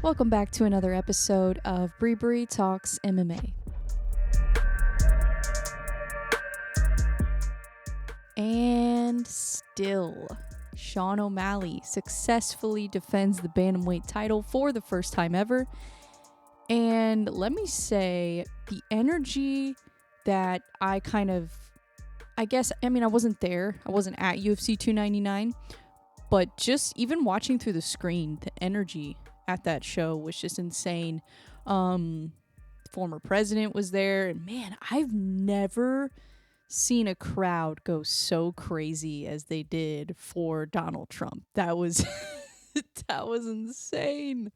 Welcome back to another episode of BreBre Talks MMA. And still, Sean O'Malley successfully defends the bantamweight title for the first time ever. And let me say, the energy that I wasn't there. I wasn't at UFC 299. But just even watching through the screen, the energy at that show was just insane. Former president was there. And man, I've never seen a crowd go so crazy as they did for Donald Trump. That was that was insane.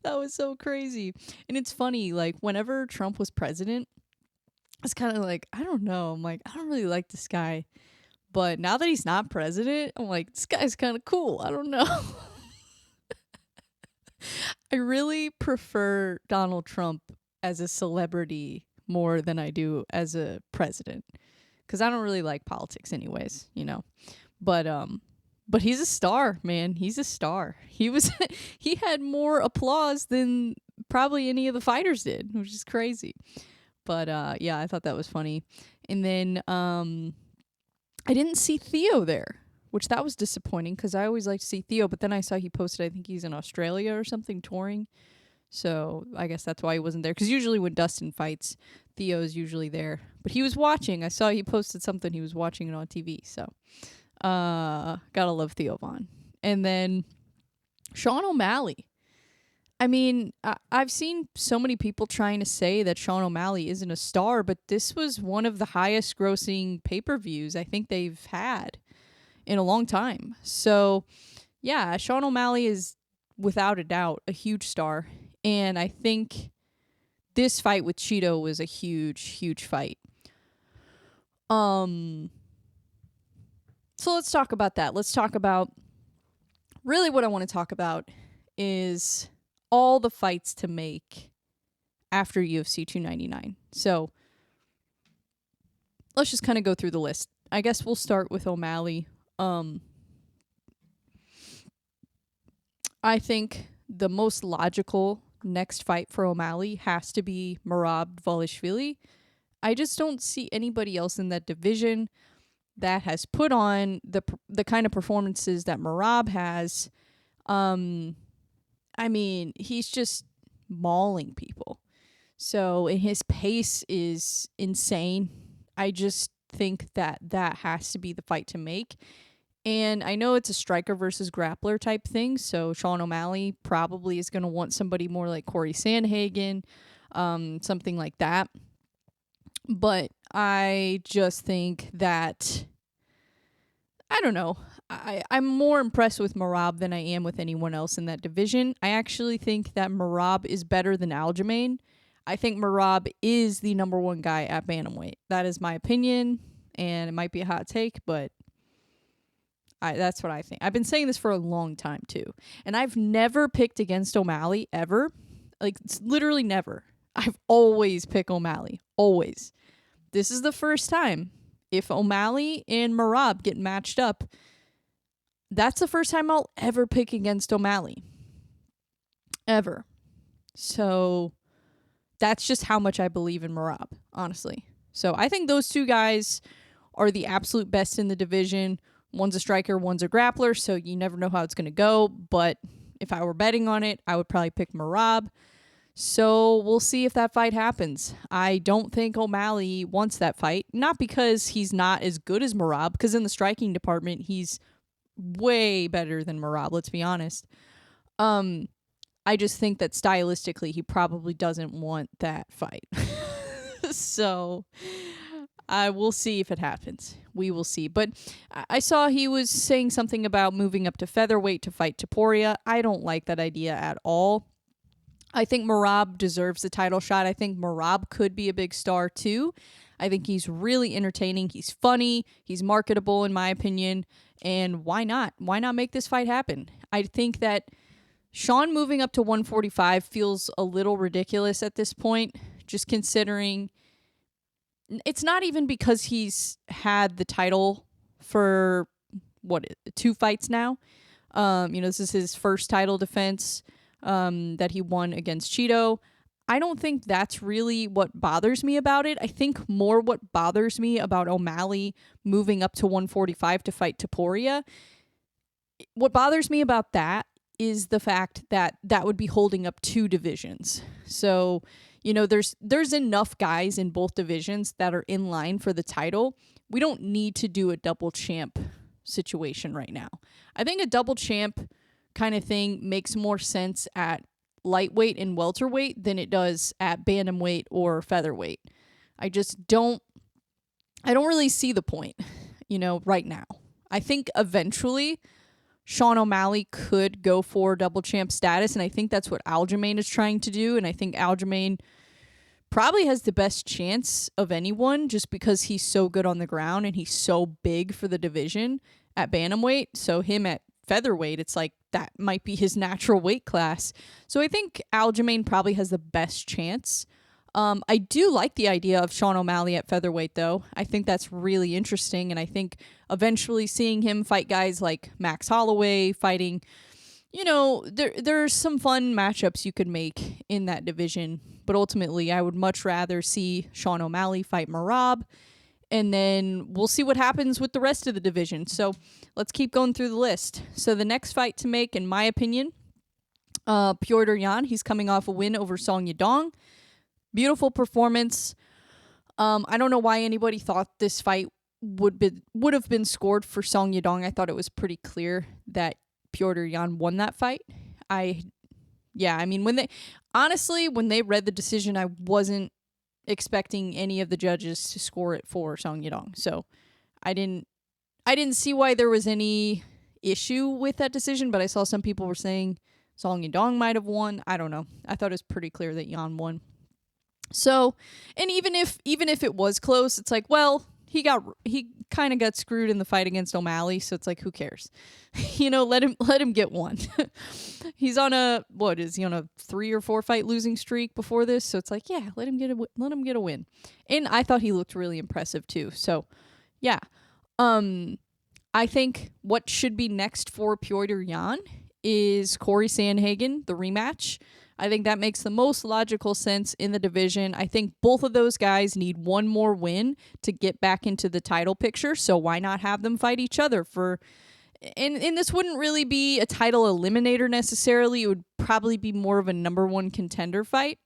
That was so crazy. And it's funny, like whenever Trump was president, it's kind of like, I don't know. I'm like, I don't really like this guy. But now that he's not president, I'm like, this guy's kind of cool. I don't know. I really prefer Donald Trump as a celebrity more than I do as a president. Because I don't really like politics anyways, you know. But he's a star, man. He's a star. He had more applause than probably any of the fighters did, which is crazy. But yeah, I thought that was funny. And then I didn't see Theo there, which that was disappointing because I always like to see Theo. But then I saw he posted, I think he's in Australia or something touring. So I guess that's why he wasn't there. Because usually when Dustin fights, Theo's usually there. But he was watching. I saw he posted something. He was watching it on TV. So gotta love Theo Von. And then Sean O'Malley. I mean, I've seen so many people trying to say that Sean O'Malley isn't a star, but this was one of the highest grossing pay-per-views I think they've had in a long time. So, yeah, Sean O'Malley is without a doubt a huge star. And I think this fight with Cheeto was a huge, huge fight. So let's talk about that. Let's talk about really what I want to talk about is all the fights to make after UFC 299. So let's just kind of go through the list. I guess we'll start with O'Malley. I think the most logical next fight for O'Malley has to be Merab Dvalishvili. I just don't see anybody else in that division that has put on the kind of performances that Merab has. I mean, he's just mauling people. So, and his pace is insane. I just think that has to be the fight to make. And I know it's a striker versus grappler type thing. So, Sean O'Malley probably is going to want somebody more like Corey Sandhagen, something like that. But I just think that, I don't know. I'm more impressed with Merab than I am with anyone else in that division. I actually think that Merab is better than Aljamain. I think Merab is the number one guy at bantamweight. That is my opinion, and it might be a hot take, but that's what I think. I've been saying this for a long time, too. And I've never picked against O'Malley, ever. Like, it's literally never. I've always picked O'Malley. Always. This is the first time. If O'Malley and Merab get matched up, that's the first time I'll ever pick against O'Malley. Ever. So that's just how much I believe in Merab, honestly. So I think those two guys are the absolute best in the division. One's a striker, one's a grappler, so you never know how it's going to go. But if I were betting on it, I would probably pick Merab. So we'll see if that fight happens. I don't think O'Malley wants that fight. Not because he's not as good as Merab, because in the striking department, he's way better than Merab, let's be honest. I just think that stylistically, he probably doesn't want that fight. So I will see if it happens. We will see. But I saw he was saying something about moving up to featherweight to fight Topuria. I don't like that idea at all. I think Merab deserves the title shot. I think Merab could be a big star too. I think he's really entertaining. He's funny. He's marketable in my opinion. And why not? Why not make this fight happen? I think that Sean moving up to 145 feels a little ridiculous at this point, just considering it's not even because he's had the title for 2 fights now. This is his first title defense. that he won against Cheeto. I don't think that's really what bothers me about it. I think more what bothers me about O'Malley moving up to 145 to fight Topuria, what bothers me about that is the fact that that would be holding up 2 divisions. So, there's enough guys in both divisions that are in line for the title. We don't need to do a double champ situation right now. I think a double champ kind of thing makes more sense at lightweight and welterweight than it does at bantamweight or featherweight. I don't really see the point, right now. I think eventually Sean O'Malley could go for double champ status, and I think that's what Aljamain is trying to do, and I think Aljamain probably has the best chance of anyone just because he's so good on the ground and he's so big for the division at bantamweight. So him at featherweight, it's like that might be his natural weight class. So I think Aljamain probably has the best chance. I do like the idea of Sean O'Malley at featherweight, though. I think that's really interesting, and I think eventually seeing him fight guys like Max Holloway, fighting, there's some fun matchups you could make in that division, but ultimately I would much rather see Sean O'Malley fight Merab, and then we'll see what happens with the rest of the division. So let's keep going through the list. So the next fight to make, in my opinion, Petr Yan. He's coming off a win over Song Yadong. Beautiful performance. I don't know why anybody thought this fight would have been scored for Song Yadong. I thought it was pretty clear that Petr Yan won that fight. When they read the decision, I wasn't expecting any of the judges to score it for Song Yadong. So I didn't see why there was any issue with that decision, but I saw some people were saying Song Yadong might have won. I don't know. I thought it was pretty clear that Yan won. So, and even if it was close, it's like, well, he kind of got screwed in the fight against O'Malley, so it's like, who cares? Let him get one. He's on a 3 or 4 fight losing streak before this, so it's like, yeah, let him get a win. And I thought he looked really impressive too. So, yeah. I think what should be next for Petr Yan is Corey Sandhagen, the rematch. I think that makes the most logical sense in the division. I think both of those guys need one more win to get back into the title picture, so why not have them fight each other for... And this wouldn't really be a title eliminator necessarily. It would probably be more of a number 1 contender fight.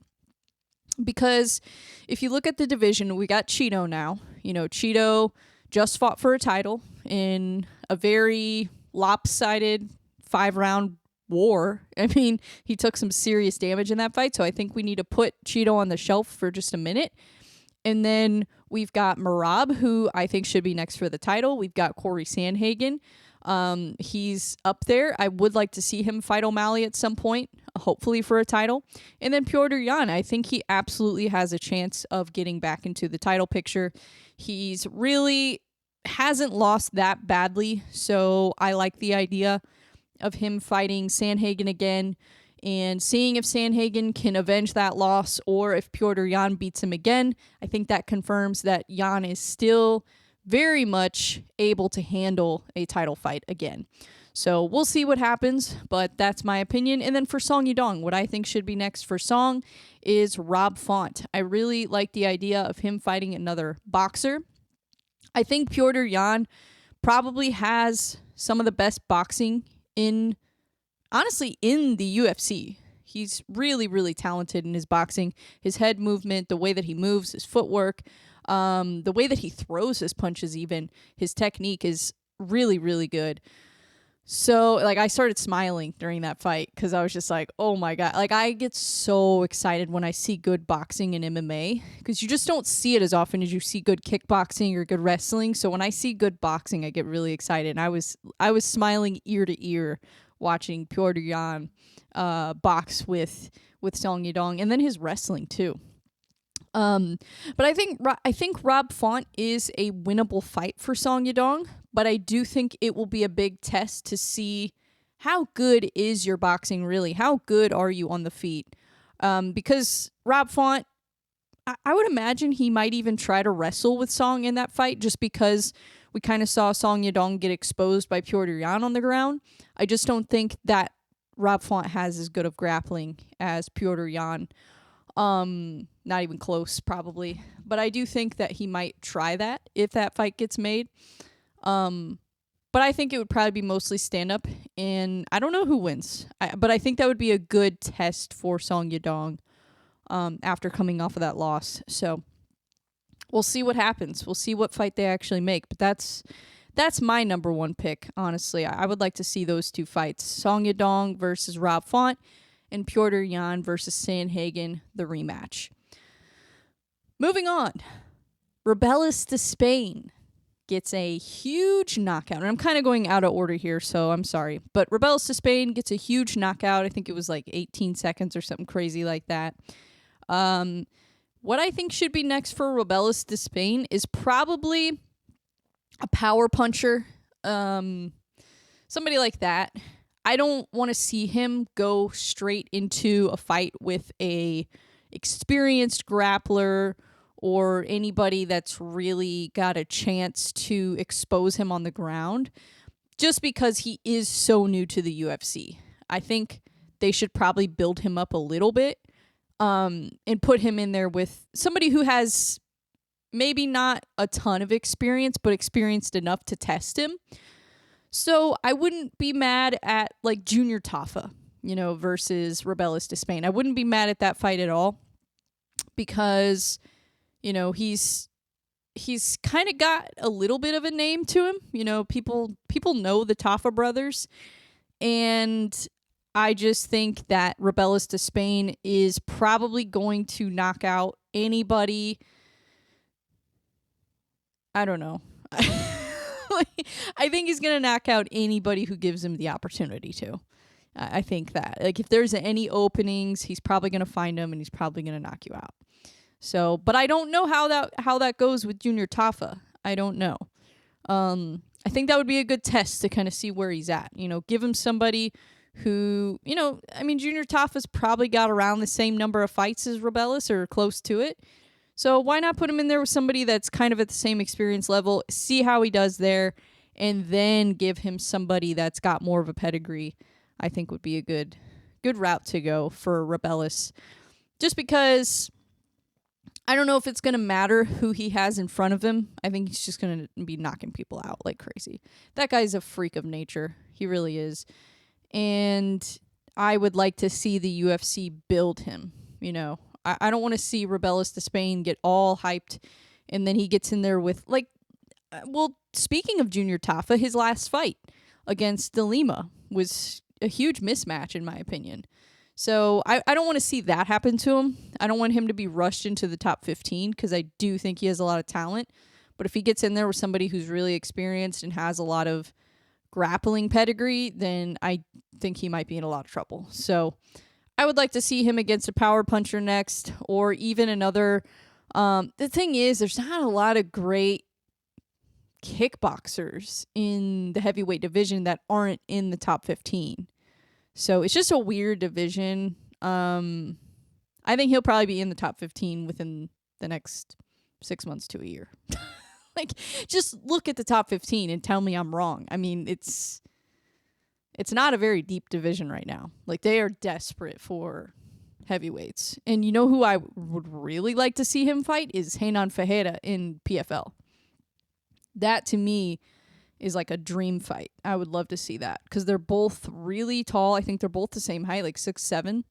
Because if you look at the division, we got Cheeto now. Cheeto just fought for a title in a very lopsided 5-round war. I mean, he took some serious damage in that fight, so I think we need to put Cheeto on the shelf for just a minute. And then we've got Merab, who I think should be next for the title. We've got Corey Sandhagen. He's up there. I would like to see him fight O'Malley at some point, hopefully for a title. And then Petr Yan, I think he absolutely has a chance of getting back into the title picture. He's really hasn't lost that badly, so I like the idea of him fighting Sandhagen again and seeing if Sandhagen can avenge that loss or if Petr Yan beats him again. I think that confirms that Yan is still very much able to handle a title fight again. So we'll see what happens, but that's my opinion. And then for Song Yadong, what I think should be next for Song is Rob Font. I really like the idea of him fighting another boxer. I think Petr Yan probably has some of the best boxing in the UFC. He's really, really talented in his boxing, his head movement, the way that he moves, his footwork, the way that he throws his punches even. His technique is really, really good. So, I started smiling during that fight because I was just like, oh my God. I get so excited when I see good boxing in MMA because you just don't see it as often as you see good kickboxing or good wrestling. So when I see good boxing, I get really excited. And I was smiling ear to ear watching Petr Yan box with Song Yadong, and then his wrestling too. But I think Rob Font is a winnable fight for Song Yadong, but I do think it will be a big test to see how good is your boxing really? How good are you on the feet? Because Rob Font, I would imagine he might even try to wrestle with Song in that fight just because we kind of saw Song Yadong get exposed by Petr Yan on the ground. I just don't think that Rob Font has as good of grappling as Petr Yan. Not even close, probably. But I do think that he might try that if that fight gets made. But I think it would probably be mostly stand-up, and I don't know who wins. But I think that would be a good test for Song Yadong after coming off of that loss. So we'll see what happens. We'll see what fight they actually make. But that's my number one pick, honestly. I would like to see those two fights. Song Yadong versus Rob Font, and Petr Yan versus Sandhagen, the rematch. Moving on. Rebellis de Spain gets a huge knockout. And I'm kind of going out of order here, so I'm sorry. But Rebellis de Spain gets a huge knockout. I think it was like 18 seconds or something crazy like that. What I think should be next for Rebellis de Spain is probably a power puncher. Somebody like that. I don't want to see him go straight into a fight with a experienced grappler or anybody that's really got a chance to expose him on the ground, just because he is so new to the UFC. I think they should probably build him up a little bit and put him in there with somebody who has maybe not a ton of experience, but experienced enough to test him. So I wouldn't be mad at like Junior Tafa, versus Rebellis de Spain. I wouldn't be mad at that fight at all, because he's kind of got a little bit of a name to him. People know the Tafa brothers, and I just think that Rebellis de Spain is probably going to knock out anybody. I don't know. I think he's going to knock out anybody who gives him the opportunity to. I think that. Like, if there's any openings, he's probably going to find them, and he's probably going to knock you out. So, but I don't know how that goes with Junior Tafa. I don't know. I think that would be a good test to kind of see where he's at. Give him somebody who, Junior Tafa's probably got around the same number of fights as Rebellis, or close to it. So why not put him in there with somebody that's kind of at the same experience level, see how he does there, and then give him somebody that's got more of a pedigree. I think would be a good route to go for Rebellis. Just because I don't know if it's going to matter who he has in front of him. I think he's just going to be knocking people out like crazy. That guy's a freak of nature. He really is. And I would like to see the UFC build him, I don't want to see Rebellis de Spain get all hyped and then he gets in there with, speaking of Junior Tafa, his last fight against De Lima was a huge mismatch in my opinion. So I don't want to see that happen to him. I don't want him to be rushed into the top 15 because I do think he has a lot of talent. But if he gets in there with somebody who's really experienced and has a lot of grappling pedigree, then I think he might be in a lot of trouble. So I would like to see him against a power puncher next, or even another. The thing is, there's not a lot of great kickboxers in the heavyweight division that aren't in the top 15. So it's just a weird division. I think he'll probably be in the top 15 within the next 6 months to a year. Just look at the top 15 and tell me I'm wrong. It's not a very deep division right now. They are desperate for heavyweights. And you know who I would really like to see him fight is Renan Ferreira in PFL. That, to me, is like a dream fight. I would love to see that because they're both really tall. I think they're both the same height, 6'7".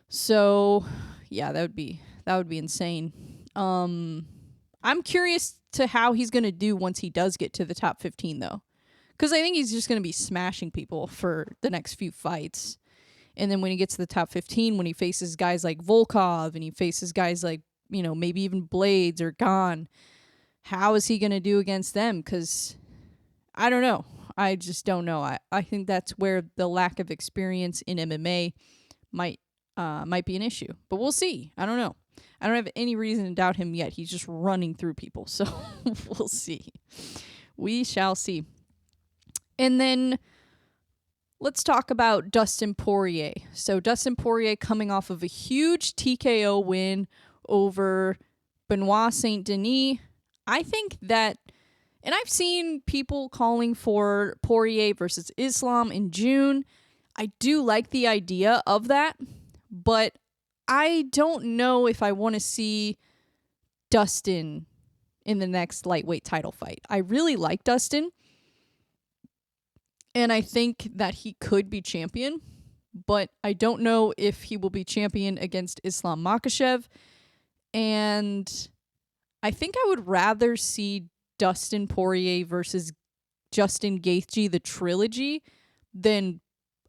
So, yeah, that would be insane. I'm curious to how he's going to do once he does get to the top 15, though. Because I think he's just going to be smashing people for the next few fights. And then when he gets to the top 15, when he faces guys like Volkov and he faces guys like, maybe even Blades or Gane, how is he going to do against them? Because I don't know. I just don't know. I think that's where the lack of experience in MMA might be an issue. But we'll see. I don't know. I don't have any reason to doubt him yet. He's just running through people. So we'll see. We shall see. And then let's talk about Dustin Poirier. So Dustin Poirier coming off of a huge TKO win over Benoit St. Denis. I think that, and I've seen people calling for Poirier versus Islam in June. I do like the idea of that, but I don't know if I want to see Dustin in the next lightweight title fight. I really like Dustin, and I think that he could be champion, but I don't know if he will be champion against Islam Makhachev. And I think I would rather see Dustin Poirier versus Justin Gaethje, the trilogy, than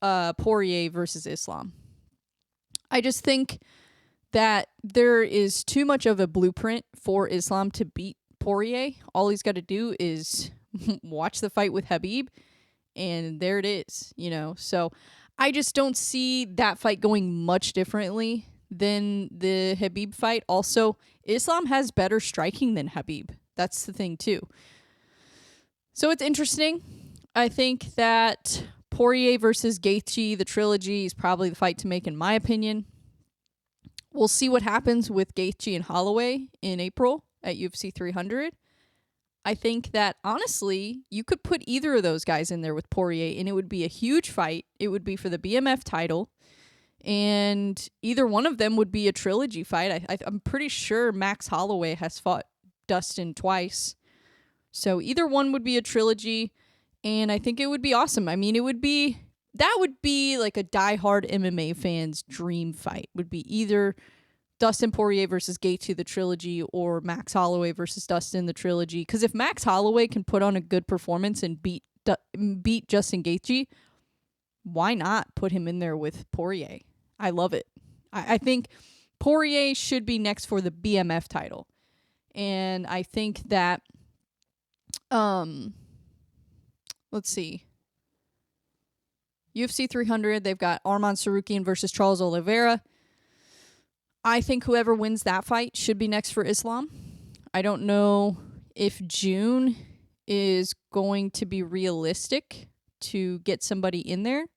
Poirier versus Islam. I just think that there is too much of a blueprint for Islam to beat Poirier. All he's got to do is watch the fight with Khabib, and there it is, you know. So I just don't see that fight going much differently than the Khabib fight. Also, Islam has better striking than Khabib. That's the thing too. So it's interesting. I think that Poirier versus Gaethje, the trilogy, is probably the fight to make in my opinion. We'll see what happens with Gaethje and Holloway in April at UFC 300. I think that, honestly, you could put either of those guys in there with Poirier, and it would be a huge fight. It would be for the BMF title, and either one of them would be a trilogy fight. I'm pretty sure Max Holloway has fought Dustin twice. So either one would be a trilogy, and I think it would be awesome. I mean, that would be like a diehard MMA fan's dream fight. Would be either Dustin Poirier versus Gaethje, the trilogy, or Max Holloway versus Dustin, the trilogy. Because if Max Holloway can put on a good performance and beat Justin Gaethje, why not put him in there with Poirier? I love it. I think Poirier should be next for the BMF title. And I think that, let's see. UFC 300, they've got Arman Tsarukyan versus Charles Oliveira. I think whoever wins that fight should be next for Islam. I don't know if June is going to be realistic to get somebody in there.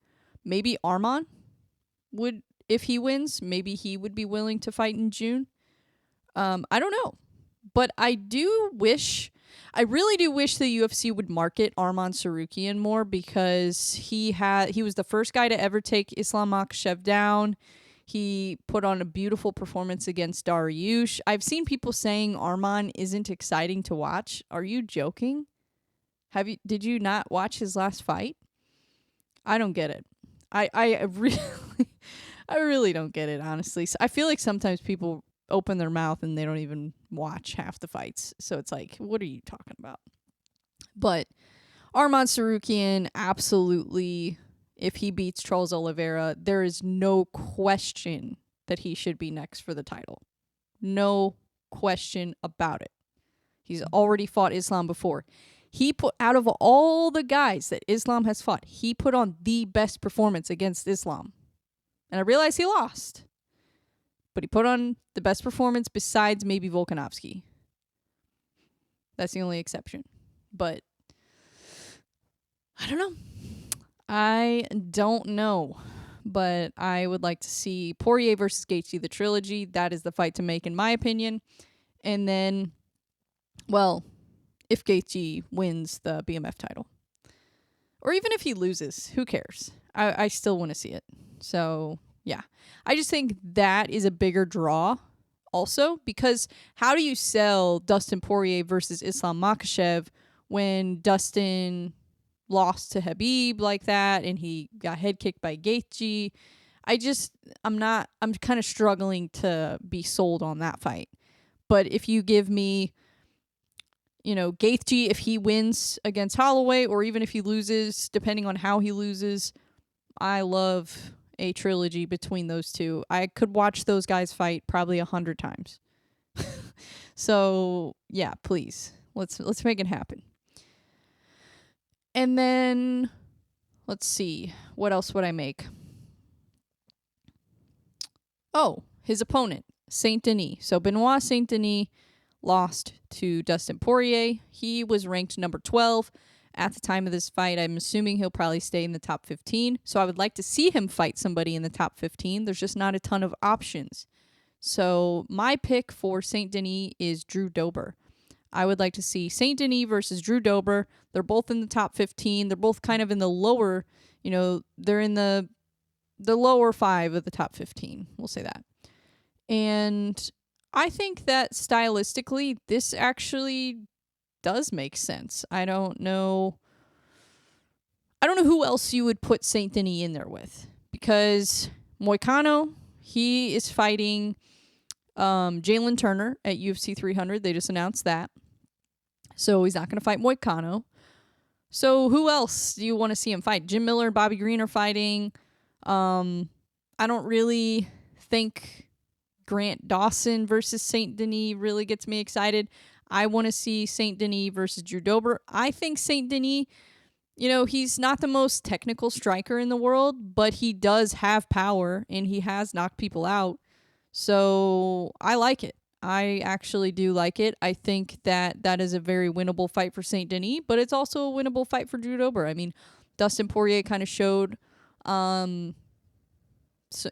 Maybe Arman would, if he wins, maybe he would be willing to fight in June. I don't know. But I really do wish the UFC would market Arman Tsarukyan more, because he was the first guy to ever take Islam Makhachev down. He put on a beautiful performance against Dariush. I've seen people saying Arman isn't exciting to watch. Are you joking? Did you not watch his last fight? I don't get it. I really don't get it, honestly. So I feel like sometimes people open their mouth and they don't even watch half the fights. So it's like, what are you talking about? But Arman Tsarukyan, absolutely, if he beats Charles Oliveira, there is no question that he should be next for the title. No question about it. He's already fought Islam before. He put, out of all the guys that Islam has fought, he put on the best performance against Islam. And I realize he lost, but he put on the best performance besides maybe Volkanovski. That's the only exception. But I don't know. But I would like to see Poirier versus Gaethje, the trilogy. That is the fight to make, in my opinion. And then, well, if Gaethje wins the BMF title. Or even if he loses, who cares? I still want to see it. So, yeah. I just think that is a bigger draw also, because how do you sell Dustin Poirier versus Islam Makhachev when Dustin lost to Khabib like that and he got head kicked by Gaethje? I'm kind of struggling to be sold on that fight. But if you give me, Gaethje, if he wins against Holloway, or even if he loses, depending on how he loses, I love a trilogy between those two. I could watch those guys fight probably 100 times. So, yeah, please. Let's make it happen. And then, let's see. What else would I make? Oh, his opponent, St. Denis. So, Benoit St. Denis lost to Dustin Poirier. He was ranked number 12 at the time of this fight. I'm assuming he'll probably stay in the top 15. So I would like to see him fight somebody in the top 15. There's just not a ton of options. So my pick for St. Denis is Drew Dober. I would like to see St. Denis versus Drew Dober. They're both in the top 15. They're both kind of in the lower, they're in the the lower 5 of the top 15. We'll say that. And I think that stylistically, this actually does make sense. I don't know who else you would put Saint Denis in there with, because Moicano, he is fighting Jalen Turner at UFC 300. They just announced that. So he's not going to fight Moicano. So who else do you want to see him fight? Jim Miller and Bobby Green are fighting. I don't really think Grant Dawson versus Saint Denis really gets me excited. I want to see Saint Denis versus Drew Dober. I think Saint Denis, he's not the most technical striker in the world, but he does have power and he has knocked people out. So I like it. I actually do like it. I think that is a very winnable fight for Saint Denis, but it's also a winnable fight for Drew Dober. I mean, Dustin Poirier kind of showed, so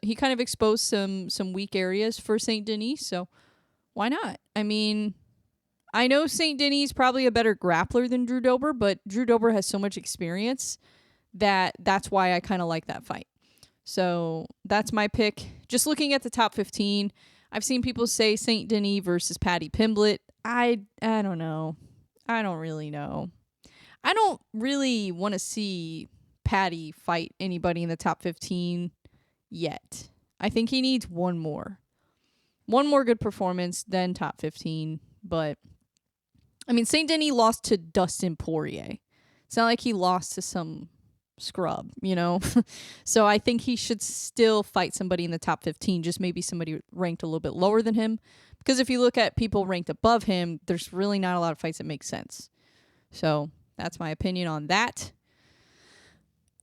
he kind of exposed some weak areas for Saint Denis. So why not? I mean, I know Saint Denis is probably a better grappler than Drew Dober, but Drew Dober has so much experience that's why I kind of like that fight. So that's my pick. Just looking at the top 15, I've seen people say Saint Denis versus Paddy Pimblett. I don't know. I don't really know. I don't really want to see Paddy fight anybody in the top 15 yet. I think he needs one more good performance, then top 15. But I mean, Saint Denis lost to Dustin Poirier. It's not like he lost to some scrub, So I think he should still fight somebody in the top 15, just maybe somebody ranked a little bit lower than him. Because if you look at people ranked above him, there's really not a lot of fights that make sense. So that's my opinion on that.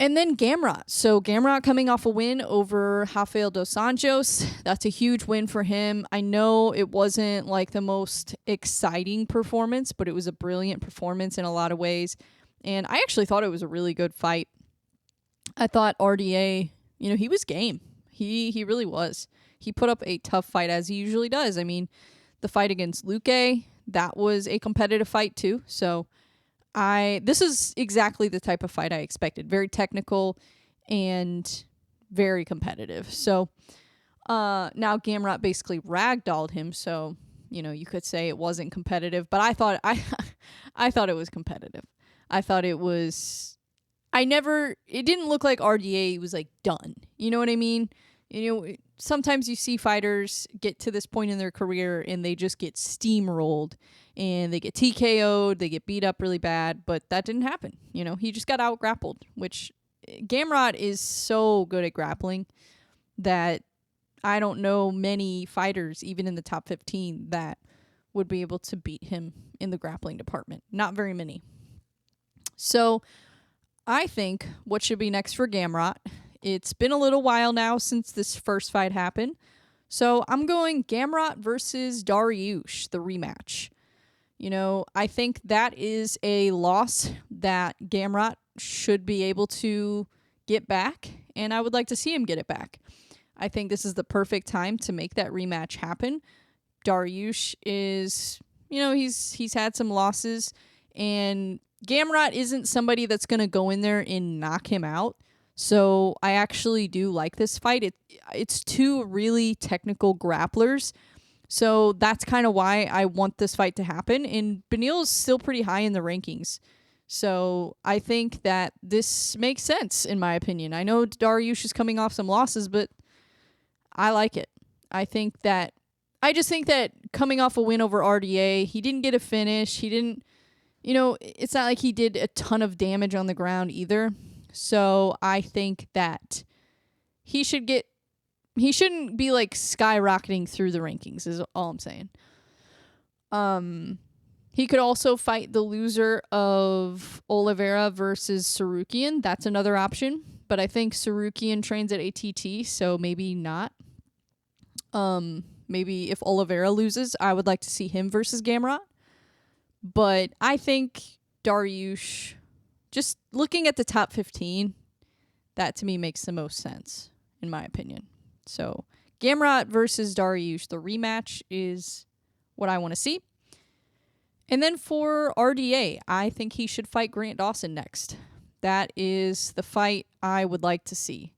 And then Gamrot. So Gamrot coming off a win over Rafael dos Anjos. That's a huge win for him. I know it wasn't like the most exciting performance, but it was a brilliant performance in a lot of ways. And I actually thought it was a really good fight. I thought RDA, he was game. He really was. He put up a tough fight as he usually does. I mean, the fight against Luque, that was a competitive fight too. So this is exactly the type of fight I expected. Very technical and very competitive. So now Gamrot basically ragdolled him. So, you could say it wasn't competitive, but I thought it was competitive. I thought it was, it didn't look like RDA was like done. You know what I mean? Sometimes you see fighters get to this point in their career and they just get steamrolled and they get TKO'd, they get beat up really bad, but that didn't happen. He just got out grappled, which Gamrot is so good at grappling that I don't know many fighters, even in the top 15, that would be able to beat him in the grappling department. Not very many. So I think what should be next for Gamrot, it's been a little while now since this first fight happened. So I'm going Gamrot versus Dariush, the rematch. I think that is a loss that Gamrot should be able to get back, and I would like to see him get it back. I think this is the perfect time to make that rematch happen. Dariush is, he's had some losses, and Gamrot isn't somebody that's going to go in there and knock him out. So I actually do like this fight. It's two really technical grapplers. So that's kind of why I want this fight to happen. And Beneil is still pretty high in the rankings. So I think that this makes sense, in my opinion. I know Dariush is coming off some losses, but I like it. I just think that coming off a win over RDA, he didn't get a finish. He didn't, it's not like he did a ton of damage on the ground either. So I think that he shouldn't be like skyrocketing through the rankings is all I'm saying. He could also fight the loser of Oliveira versus Sarukian. That's another option, but I think Sarukian trains at ATT, so maybe not. Maybe if Oliveira loses, I would like to see him versus Gamrot. But I think Dariush, just looking at the top 15, that to me makes the most sense, in my opinion. So Gamrot versus Dariush, the rematch, is what I want to see. And then for RDA, I think he should fight Grant Dawson next. That is the fight I would like to see.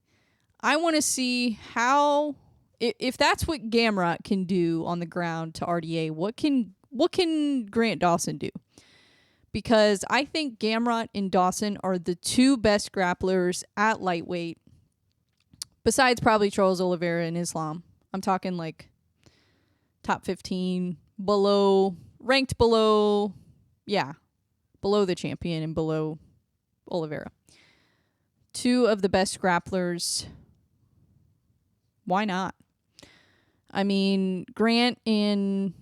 I want to see how, if that's what Gamrot can do on the ground to RDA, what can Grant Dawson do? Because I think Gamrot and Dawson are the two best grapplers at lightweight, besides probably Charles Oliveira and Islam. I'm talking like top 15, ranked below the champion and below Oliveira. Two of the best grapplers. Why not? I mean, Grant and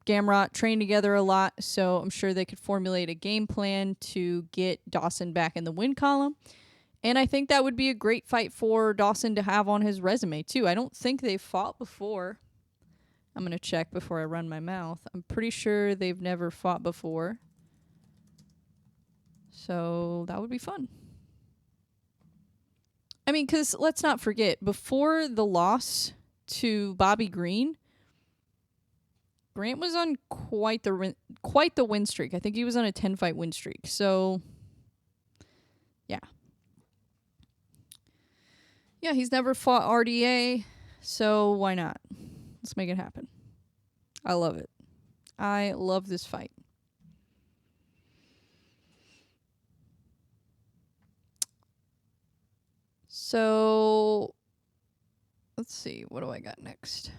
Gamrot train together a lot, so I'm sure they could formulate a game plan to get Dawson back in the win column. And I think that would be a great fight for Dawson to have on his resume, too. I don't think they've fought before. I'm going to check before I run my mouth. I'm pretty sure they've never fought before. So that would be fun. I mean, because let's not forget, before the loss to Bobby Green, Grant was on quite the win streak. I think he was on a 10-fight win streak. So, yeah. Yeah, he's never fought RDA, so why not? Let's make it happen. I love it. I love this fight. So, let's see. What do I got next?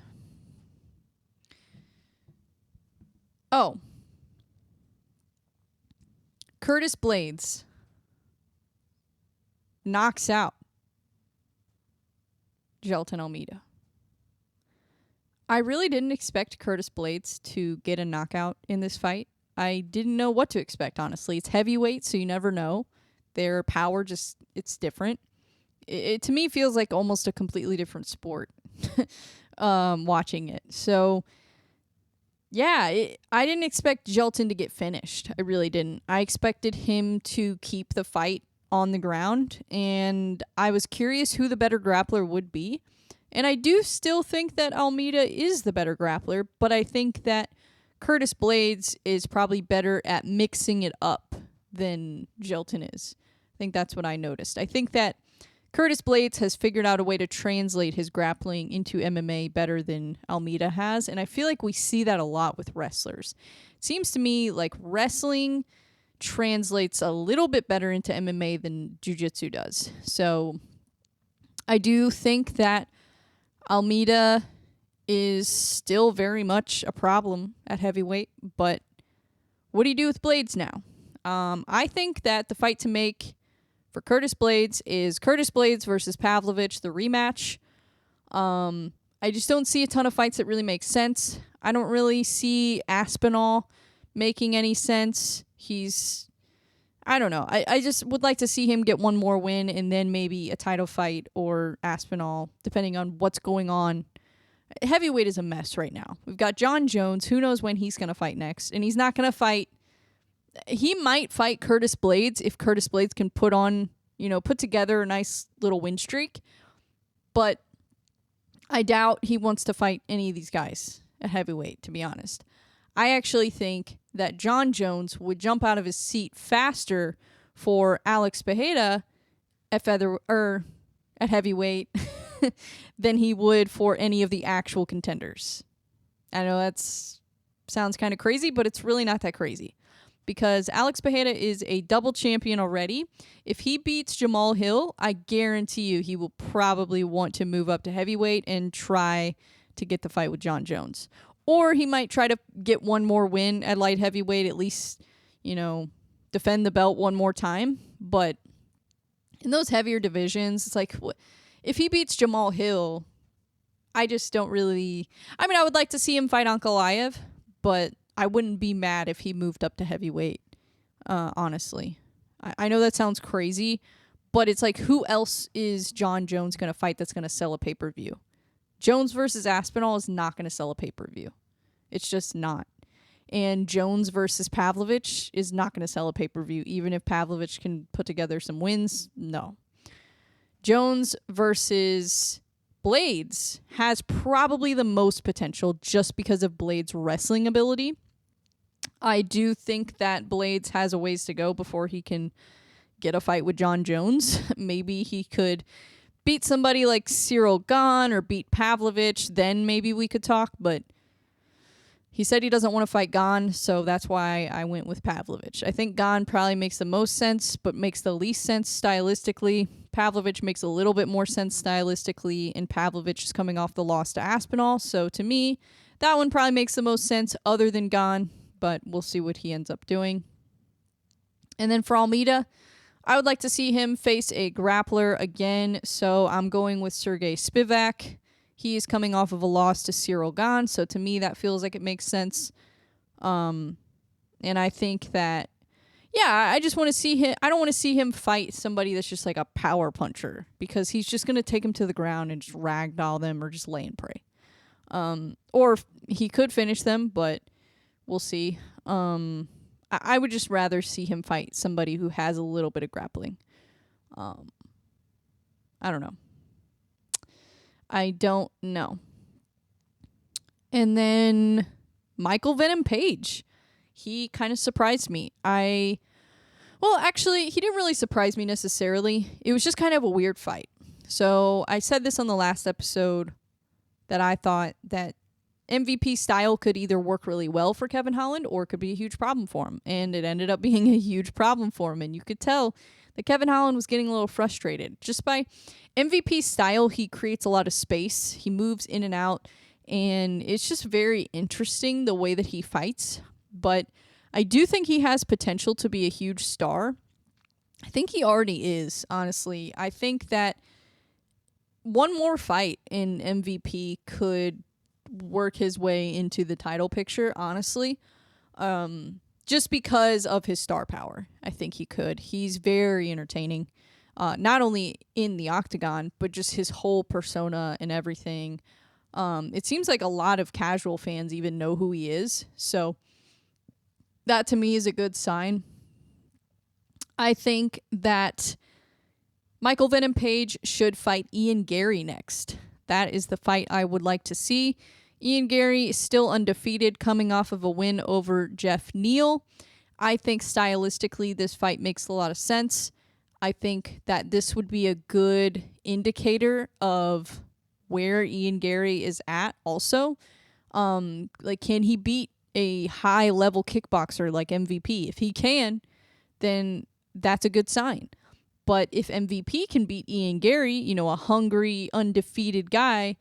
Oh. Curtis Blades knocks out Gelton Almeida. I really didn't expect Curtis Blades to get a knockout in this fight. I didn't know what to expect, honestly. It's heavyweight, so you never know. Their power it's different. It to me feels like almost a completely different sport watching it. So, yeah, I didn't expect Gelton to get finished. I really didn't. I expected him to keep the fight on the ground, and I was curious who the better grappler would be. And I do still think that Almeida is the better grappler, but I think that Curtis Blades is probably better at mixing it up than Gelton is. I think that's what I noticed. I think that Curtis Blades has figured out a way to translate his grappling into MMA better than Almeida has, and I feel like we see that a lot with wrestlers. It seems to me like wrestling translates a little bit better into MMA than jiu-jitsu does. So I do think that Almeida is still very much a problem at heavyweight, but what do you do with Blades now? I think that the fight to make for Curtis Blades is Curtis Blades versus Pavlovich, the rematch. I just don't see a ton of fights that really make sense. I don't really see Aspinall making any sense. I don't know. I just would like to see him get one more win and then maybe a title fight or Aspinall, depending on what's going on. Heavyweight is a mess right now. We've got John Jones. Who knows when he's going to fight next? And he's not going to fight. He might fight Curtis Blades if Curtis Blades can put together a nice little win streak. But I doubt he wants to fight any of these guys at heavyweight, to be honest. I actually think that John Jones would jump out of his seat faster for Alex Pereira at heavyweight than he would for any of the actual contenders. I know that sounds kind of crazy, but it's really not that crazy. Because Alex Pereira is a double champion already. If he beats Jamal Hill, I guarantee you he will probably want to move up to heavyweight and try to get the fight with John Jones. Or he might try to get one more win at light heavyweight, at least, defend the belt one more time. But in those heavier divisions, it's like, if he beats Jamal Hill, I just don't really... I mean, I would like to see him fight Ankalaev, but I wouldn't be mad if he moved up to heavyweight, honestly. I know that sounds crazy, but it's like, who else is John Jones going to fight that's going to sell a pay-per-view? Jones versus Aspinall is not going to sell a pay-per-view. It's just not. And Jones versus Pavlovich is not going to sell a pay-per-view, even if Pavlovich can put together some wins. No. Jones versus Blades has probably the most potential just because of Blades' wrestling ability. I do think that Blades has a ways to go before he can get a fight with John Jones. Maybe he could beat somebody like Cyril Gane or beat Pavlovich, then maybe we could talk, but he said he doesn't want to fight Gane, so that's why I went with Pavlovich. I think Gane probably makes the most sense, but makes the least sense stylistically. Pavlovich makes a little bit more sense stylistically, and Pavlovich is coming off the loss to Aspinall, so to me, that one probably makes the most sense other than Gane, but we'll see what he ends up doing. And then for Almeida, I would like to see him face a grappler again, so I'm going with Sergey Spivak. He is coming off of a loss to Cyril Gane, so to me that feels like it makes sense. And I think that, yeah, I just want to see him. I don't want to see him fight somebody that's just like a power puncher, because he's just going to take him to the ground and just ragdoll them or just lay and pray. Or he could finish them, but we'll see. I would just rather see him fight somebody who has a little bit of grappling. I don't know. I don't know. And then Michael Venom Page. He kind of surprised me. Well, actually, he didn't really surprise me necessarily. It was just kind of a weird fight. So I said this on the last episode that I thought that MVP style could either work really well for Kevin Holland or it could be a huge problem for him. And it ended up being a huge problem for him. And you could tell that Kevin Holland was getting a little frustrated. Just by MVP style, he creates a lot of space. He moves in and out. And it's just very interesting the way that he fights. But I do think he has potential to be a huge star. I think he already is, honestly. I think that one more fight in MVP could work his way into the title picture, honestly. Just because of his star power. I think he could. He's very entertaining. Not only in the octagon, but just his whole persona and everything. It seems like a lot of casual fans even know who he is. So that to me is a good sign. I think that Michael Venom Page should fight Ian Gary next. That is the fight I would like to see. Ian Gary is still undefeated, coming off of a win over Jeff Neal. I think stylistically this fight makes a lot of sense. I think that this would be a good indicator of where Ian Gary is at also. Like, can he beat a high-level kickboxer like MVP? If he can, then that's a good sign. But if MVP can beat Ian Gary, a hungry, undefeated guy,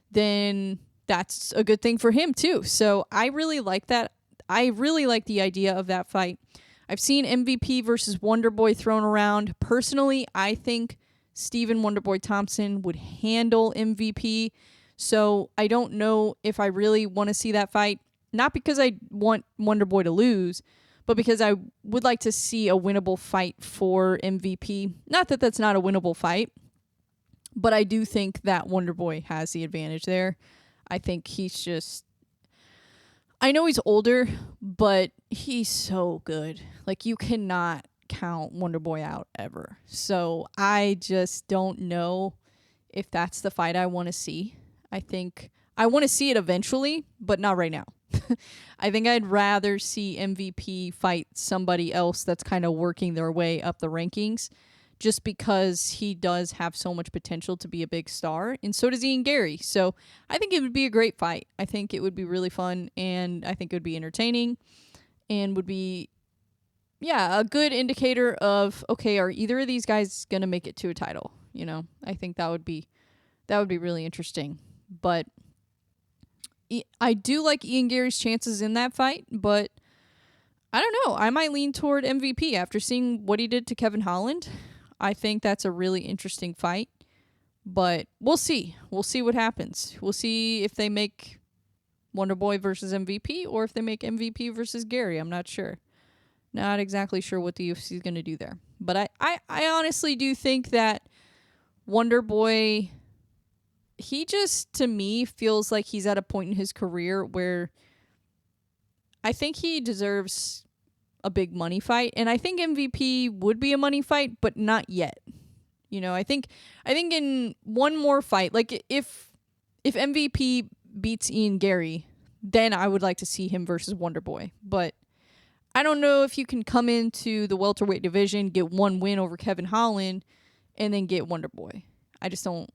then that's a good thing for him too. So I really like that. I really like the idea of that fight. I've seen MVP versus Wonderboy thrown around. Personally, I think Stephen Wonderboy Thompson would handle MVP. So I don't know if I really want to see that fight. Not because I want Wonderboy to lose, but because I would like to see a winnable fight for MVP. Not that that's not a winnable fight, but I do think that Wonderboy has the advantage there. I think he's just... I know he's older, but he's so good. Like, you cannot count Wonderboy out ever. So I just don't know if that's the fight I want to see. I think I want to see it eventually, but not right now. I think I'd rather see MVP fight somebody else that's kind of working their way up the rankings, just because he does have so much potential to be a big star, and so does Ian Gary. So I think it would be a great fight. I think it would be really fun, and I think it would be entertaining, and would be, a good indicator of, okay, are either of these guys going to make it to a title? I think that would be really interesting. But I do like Ian Gary's chances in that fight, but I don't know. I might lean toward MVP after seeing what he did to Kevin Holland. I think that's a really interesting fight, but we'll see. We'll see what happens. We'll see if they make Wonderboy versus MVP or if they make MVP versus Gary. I'm not sure. Not exactly sure what the UFC is going to do there. But I honestly do think that Wonderboy, he just, to me, feels like he's at a point in his career where I think he deserves a big money fight, and I think MVP would be a money fight, but not yet. I think in one more fight, like if MVP beats Ian Gary, then I would like to see him versus Wonderboy. But I don't know if you can come into the welterweight division, get one win over Kevin Holland, and then get Wonderboy. I just don't.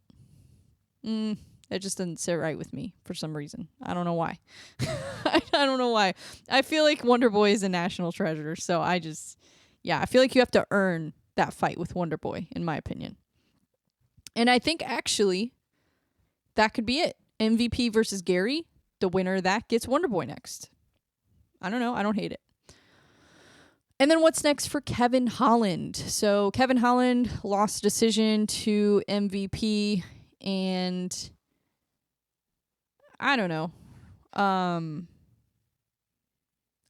That just doesn't sit right with me for some reason. I don't know why. I don't know why. I feel like Wonder Boy is a national treasure, so I feel like you have to earn that fight with Wonder Boy, in my opinion. And I think actually that could be it. MVP versus Gary. The winner of that gets Wonder Boy next. I don't know. I don't hate it. And then what's next for Kevin Holland? So Kevin Holland lost decision to MVP, and I don't know. I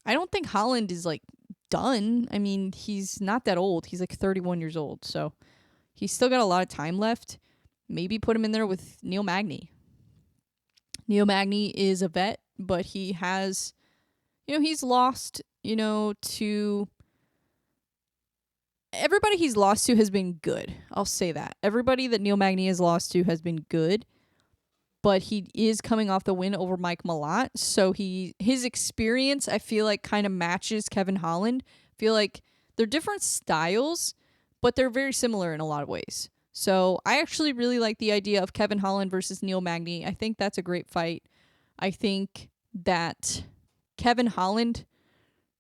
don't think Holland is like done. I mean, he's not that old. He's like 31 years old. So he's still got a lot of time left. Maybe put him in there with Neil Magny. Neil Magny is a vet, but he has, he's lost, to everybody he's lost to has been good. I'll say that. Everybody that Neil Magny has lost to has been good, but he is coming off the win over Mike Malott. So his experience, I feel like, kind of matches Kevin Holland. I feel like they're different styles, but they're very similar in a lot of ways. So I actually really like the idea of Kevin Holland versus Neil Magny. I think that's a great fight. I think that Kevin Holland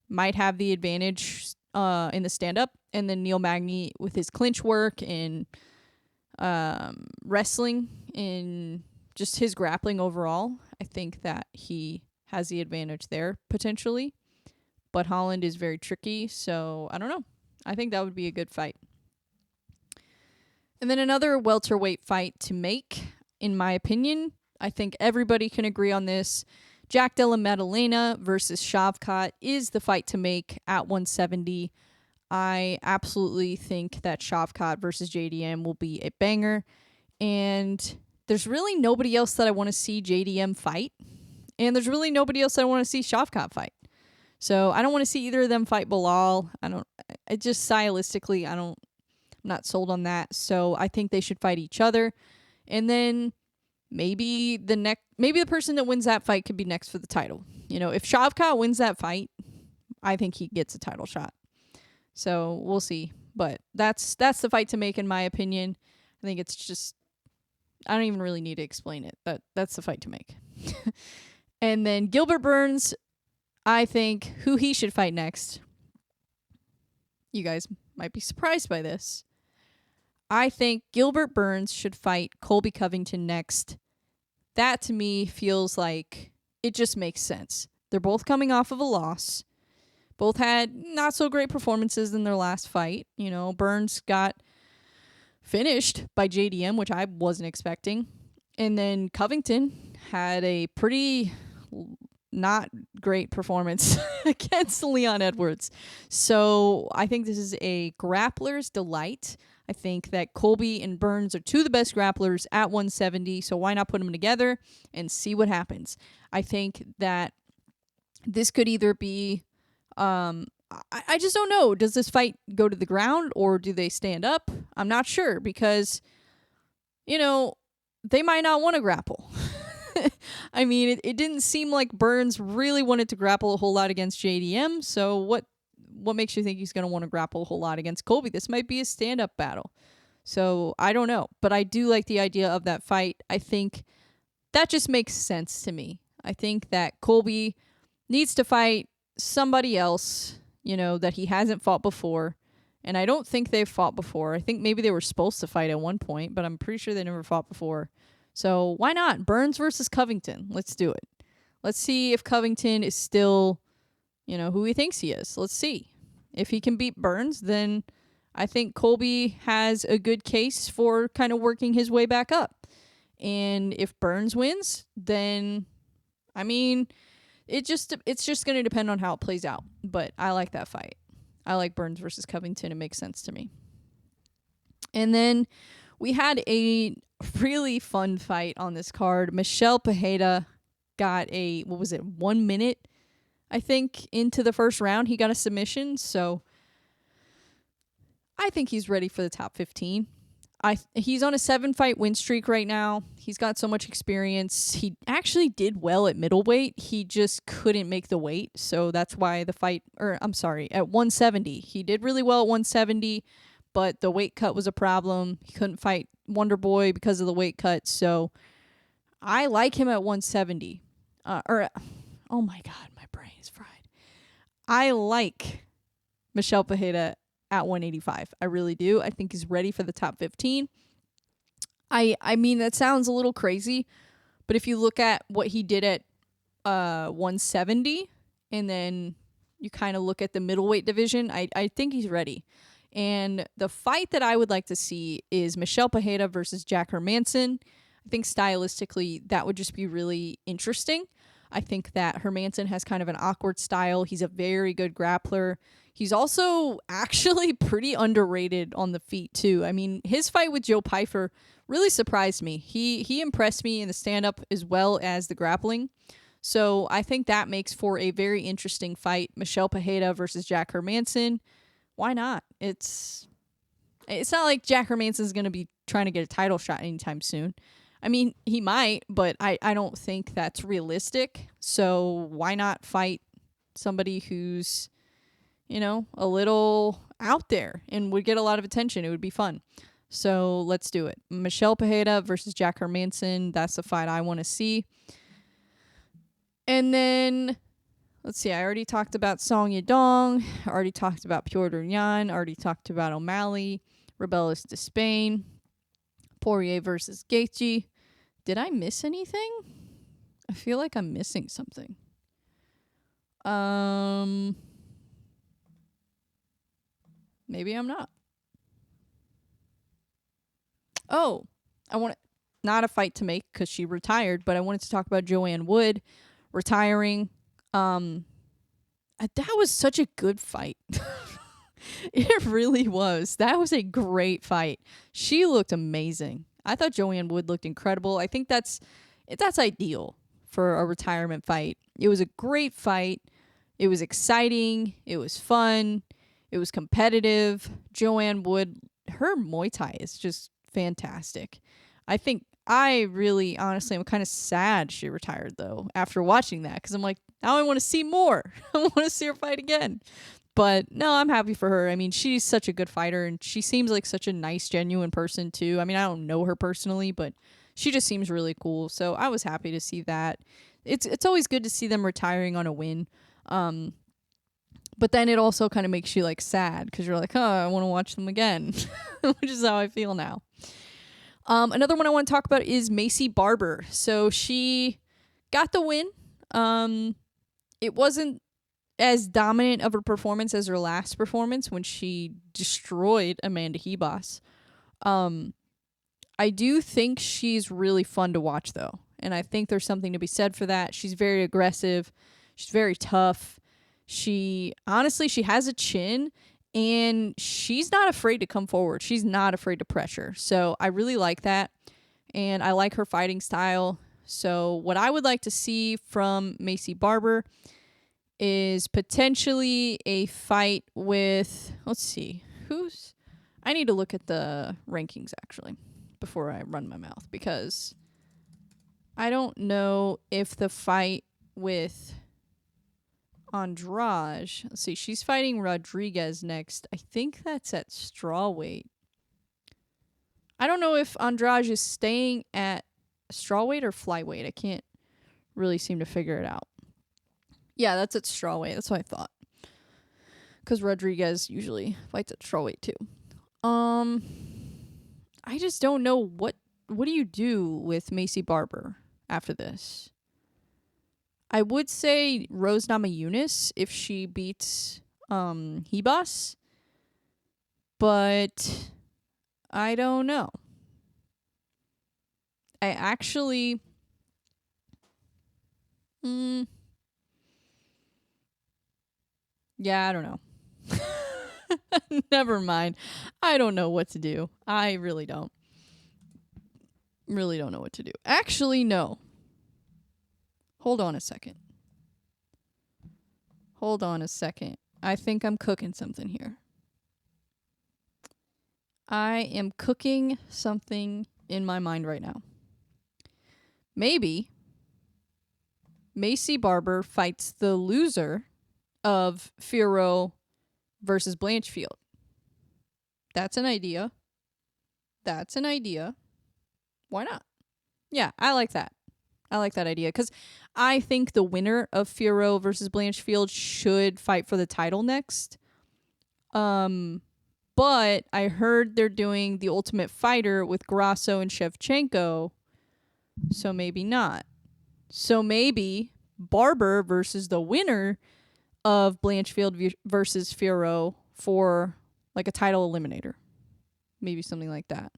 might have the advantage in the stand-up, and then Neil Magny with his clinch work and wrestling and just his grappling overall. I think that he has the advantage there potentially, but Holland is very tricky, so I don't know. I think that would be a good fight. And then another welterweight fight to make, in my opinion. I think everybody can agree on this. Jack Della Maddalena versus Shavkat is the fight to make at 170. I absolutely think that Shavkat versus JDM will be a banger. And there's really nobody else that I want to see JDM fight. And there's really nobody else that I want to see Shavkat fight. So I don't want to see either of them fight Bilal. I just stylistically, I'm not sold on that. So I think they should fight each other. And then maybe the person that wins that fight could be next for the title. If Shavkat wins that fight, I think he gets a title shot. So we'll see. But that's the fight to make, in my opinion. I think it's just, I don't even really need to explain it. That's the fight to make. And then Gilbert Burns, I think who he should fight next. You guys might be surprised by this. I think Gilbert Burns should fight Colby Covington next. That to me feels like it just makes sense. They're both coming off of a loss. Both had not so great performances in their last fight. Burns got finished by JDM, which I wasn't expecting. And then Covington had a pretty not great performance against Leon Edwards. So I think this is a grappler's delight. I think that Colby and Burns are two of the best grapplers at 170, so why not put them together and see what happens? I think that this could either be, I just don't know. Does this fight go to the ground or do they stand up? I'm not sure because, they might not want to grapple. I mean, it didn't seem like Burns really wanted to grapple a whole lot against JDM, so what makes you think he's going to want to grapple a whole lot against Colby? This might be a stand-up battle. So I don't know. But I do like the idea of that fight. I think that just makes sense to me. I think that Colby needs to fight somebody else, that he hasn't fought before. And I don't think they've fought before. I think maybe they were supposed to fight at one point, but I'm pretty sure they never fought before. So why not? Burns versus Covington. Let's do it. Let's see if Covington is still, who he thinks he is. Let's see. If he can beat Burns, then I think Colby has a good case for kind of working his way back up. And if Burns wins, then, I mean, it's just going to depend on how it plays out. But I like that fight. I like Burns versus Covington. It makes sense to me. And then we had a really fun fight on this card. Michel Pereira got 1 minute, I think, into the first round. He got a submission, so I think he's ready for the top 15. He's on a 7-fight win streak right now. He's got so much experience. He actually did well at middleweight. He just couldn't make the weight, so that's why at 170. He did really well at 170, but the weight cut was a problem. He couldn't fight Wonder Boy because of the weight cut. So I like him at 170. Oh my God, my brain is fried. I like Michelle Pajeda at 185. I really do. I think he's ready for the top 15. I mean, that sounds a little crazy, but if you look at what he did at 170 and then you kind of look at the middleweight division, I think he's ready. And the fight that I would like to see is Michelle Pajeda versus Jack Hermanson. I think stylistically that would just be really interesting. I think that Hermanson has kind of an awkward style. He's a very good grappler. He's also actually pretty underrated on the feet too. I mean, his fight with Joe Pyfer really surprised me. He impressed me in the stand-up as well as the grappling. So I think that makes for a very interesting fight. Michelle Pajeda versus Jack Hermanson. Why not? It's not like Jack Hermanson's going to be trying to get a title shot anytime soon. I mean, he might, but I don't think that's realistic. So why not fight somebody who's, a little out there and would get a lot of attention? It would be fun. So let's do it. Michelle Pajeda versus Jack Hermanson. That's the fight I want to see. And then, let's see, I already talked about Song Yadong. I already talked about Piotr Yan. I already talked about O'Malley. Rebellis de Spain. Poirier versus Gaethje. Did I miss anything? I feel like I'm missing something. Maybe I'm not. Oh, I want not a fight to make because she retired, but I wanted to talk about Joanne Wood retiring. That was such a good fight. It really was. That was a great fight. She looked amazing. I thought Joanne Wood looked incredible. I think that's ideal for a retirement fight. It was a great fight. It was exciting. It was fun. It was competitive. Joanne Wood, her Muay Thai is just fantastic. I really, honestly, I'm kind of sad she retired, though, after watching that, because I'm like, now I want to see more. I want to see her fight again. But no, I'm happy for her. I mean, she's such a good fighter, and she seems like such a nice, genuine person, too. I mean, I don't know her personally, but she just seems really cool. So I was happy to see that. It's always good to see them retiring on a win. But then it also kind of makes you, like, sad, because you're like, oh, I want to watch them again, which is how I feel now. Another one I want to talk about is Macy Barber. So she got the win. It wasn't as dominant of a performance as her last performance when she destroyed Amanda Hebos. I do think she's really fun to watch, though. And I think there's something to be said for that. She's very aggressive. She's very tough. She has a chin, and she's not afraid to come forward. She's not afraid to pressure. So I really like that. And I like her fighting style. So what I would like to see from Macy Barber is potentially a fight with, let's see, I need to look at the rankings, actually, before I run my mouth, because I don't know if the fight with Andrade, let's see, she's fighting Rodriguez next. I think that's at strawweight. I don't know if Andrade is staying at strawweight or flyweight. I can't really seem to figure it out. Yeah, that's at strawweight. That's what I thought. Because Rodriguez usually fights at strawweight too. I just don't know what do you do with Macy Barber after this? I would say Rose Namajunas if she beats Hebos, but I don't know. I actually yeah, I don't know. Never mind. I don't know what to do. I really don't. Really don't know what to do. Actually, no. Hold on a second. I think I'm cooking something here. I am cooking something in my mind right now. Maybe Macy Barber fights the loser of Firo versus Blanchfield. That's an idea. That's an idea. Why not? Yeah, I like that. I like that idea because I think the winner of Fiorot versus Blanchfield should fight for the title next. But I heard they're doing the Ultimate Fighter with Grasso and Shevchenko, so maybe not. So maybe BreBre versus the winner of Blanchfield versus Fiorot for like a title eliminator. Maybe something like that.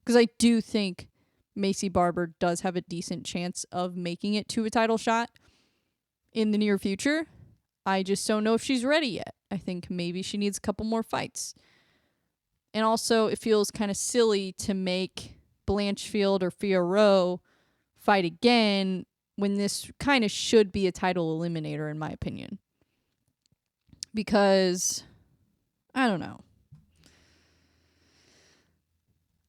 Because I do think Macy BreBre does have a decent chance of making it to a title shot in the near future. I just don't know if she's ready yet. I think maybe she needs a couple more fights. And also, it feels kind of silly to make Blanchfield or Fiorot fight again when this kind of should be a title eliminator, in my opinion. Because, I don't know.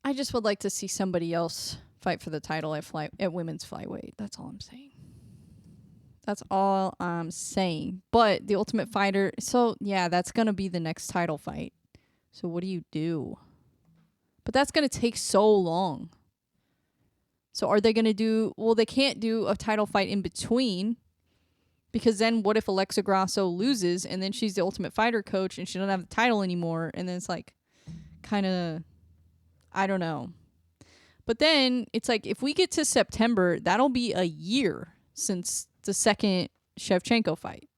I just would like to see somebody else fight for the title at women's flyweight. That's all I'm saying. That's all I'm saying. But the Ultimate Fighter, so yeah, that's going to be the next title fight. So what do you do? But that's going to take so long. So are they going to do... Well, they can't do a title fight in between. Because then what if Alexa Grasso loses and then she's the Ultimate Fighter coach and she doesn't have the title anymore? And then it's like kind of... I don't know. But then it's like if we get to September, that'll be a year since the second Shevchenko fight.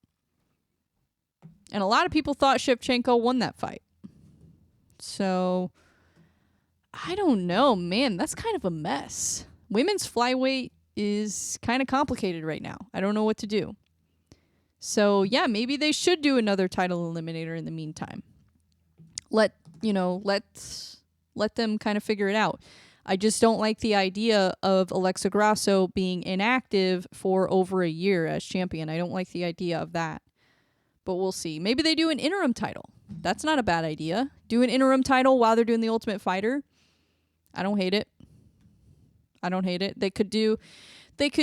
And a lot of people thought Shevchenko won that fight. So, I don't know, man. That's kind of a mess. Women's flyweight is kind of complicated right now. I don't know what to do. So, yeah, maybe they should do another title eliminator in the meantime. Let them kind of figure it out. I just don't like the idea of Alexa Grasso being inactive for over a year as champion. I don't like the idea of that. But we'll see. Maybe they do an interim title. That's not a bad idea. Do an interim title while they're doing the Ultimate Fighter. I don't hate it. They could do, put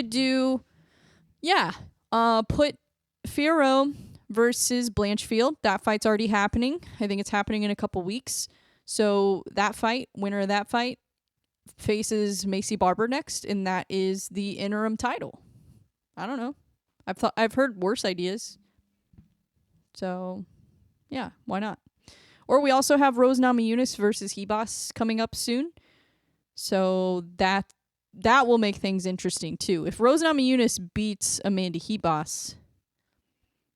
Fiorot versus Blanchfield. That fight's already happening. I think it's happening in a couple weeks. So that fight, winner of that fight, faces Macy BreBre next, and that is the interim title. I don't know. I've heard worse ideas. So, yeah, why not? Or we also have Rose Namajunas versus Hebos coming up soon. So that will make things interesting too. If Rose Namajunas beats Amanda Hebos,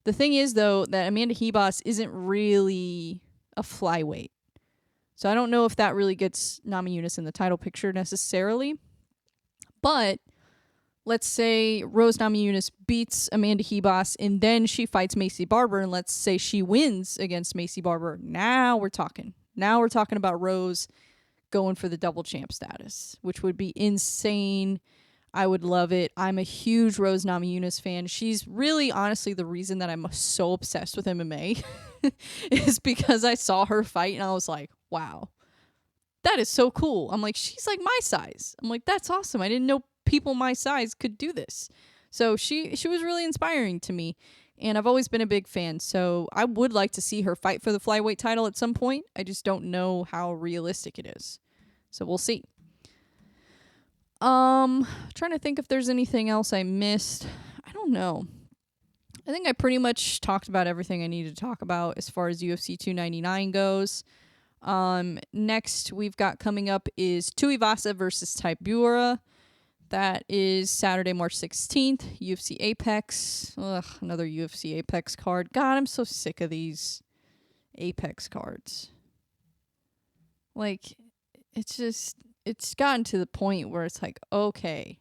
the thing is though that Amanda Hebos isn't really a flyweight. So I don't know if that really gets Namajunas in the title picture necessarily. But let's say Rose Namajunas beats Amanda Hebos and then she fights Macy BreBre, and let's say she wins against Macy BreBre. Now we're talking. Now we're talking about Rose going for the double champ status, which would be insane. I would love it. I'm a huge Rose Namajunas fan. She's really, honestly, the reason that I'm so obsessed with MMA is because I saw her fight and I was like, wow, that is so cool. I'm like, she's like my size. I'm like, that's awesome. I didn't know people my size could do this. So she was really inspiring to me, and I've always been a big fan. So I would like to see her fight for the flyweight title at some point. I just don't know how realistic it is. So we'll see. Trying to think if there's anything else I missed. I don't know. I think I pretty much talked about everything I needed to talk about as far as UFC 299 goes. Next we've got coming up is Tuivasa versus Tybura. That is Saturday, March 16th, UFC Apex. Ugh, another UFC Apex card. God, I'm so sick of these Apex cards. Like, it's gotten to the point where it's like, okay.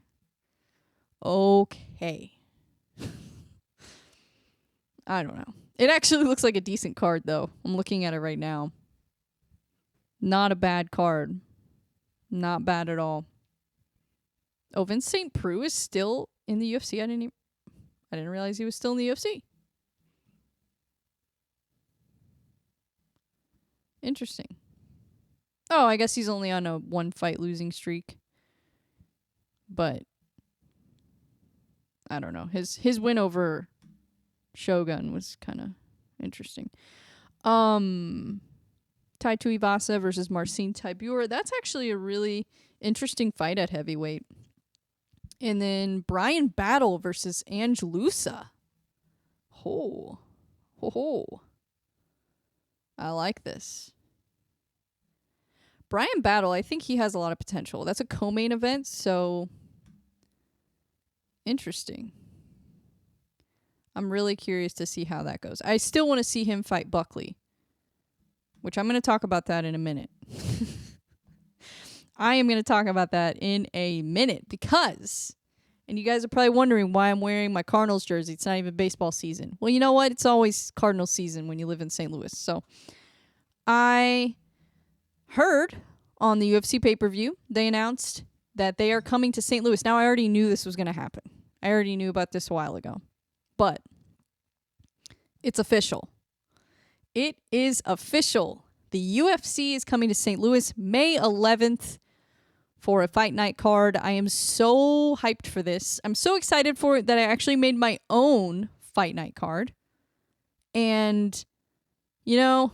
I don't know. It actually looks like a decent card, though. I'm looking at it right now. Not a bad card. Not bad at all. Oh, Vince St. Preux is still in the UFC. I didn't realize he was still in the UFC. Interesting. Oh, I guess he's only on a 1-fight losing streak. But I don't know. His win over Shogun was kind of interesting. Tai Tuivasa versus Marcin Tybura. That's actually a really interesting fight at heavyweight. And then Brian Battle versus Ange Loosa. Ho. Ho ho. I like this. Brian Battle, I think he has a lot of potential. That's a co-main event, so interesting. I'm really curious to see how that goes. I still want to see him fight Buckley, which I'm going to talk about that in a minute. I am going to talk about that in a minute because, and you guys are probably wondering why I'm wearing my Cardinals jersey. It's not even baseball season. Well, you know what? It's always Cardinals season when you live in St. Louis. So I heard on the UFC pay-per-view, they announced that they are coming to St. Louis. Now, I already knew this was going to happen. I already knew about this a while ago. But it's official. It is official. The UFC is coming to St. Louis May 11th for a fight night card. I am so hyped for this. I'm so excited for it that I actually made my own fight night card. And, you know,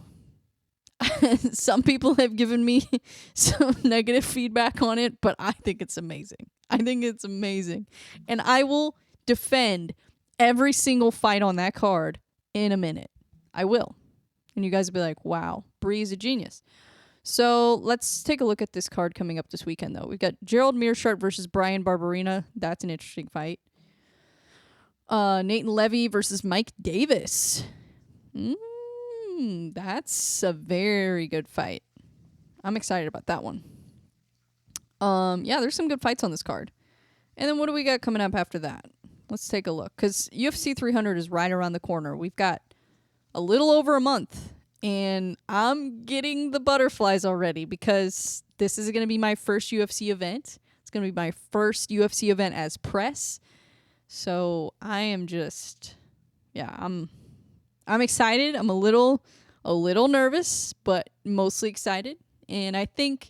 some people have given me some negative feedback on it, but I think it's amazing. I think it's amazing. And I will defend every single fight on that card in a minute. I will. And you guys will be like, wow, Bree is a genius. So let's take a look at this card coming up this weekend, though. We've got Gerald Meerschaert versus Brian Barberena. That's an interesting fight. Nathan Levy versus Mike Davis. That's a very good fight. I'm excited about that one. Yeah, there's some good fights on this card. And then what do we got coming up after that? Let's take a look. Because UFC 300 is right around the corner. We've got a little over a month. And I'm getting the butterflies already because this is going to be my first UFC event. It's going to be my first UFC event as press. So I am just, yeah, I'm excited. I'm a little nervous, but mostly excited. And I think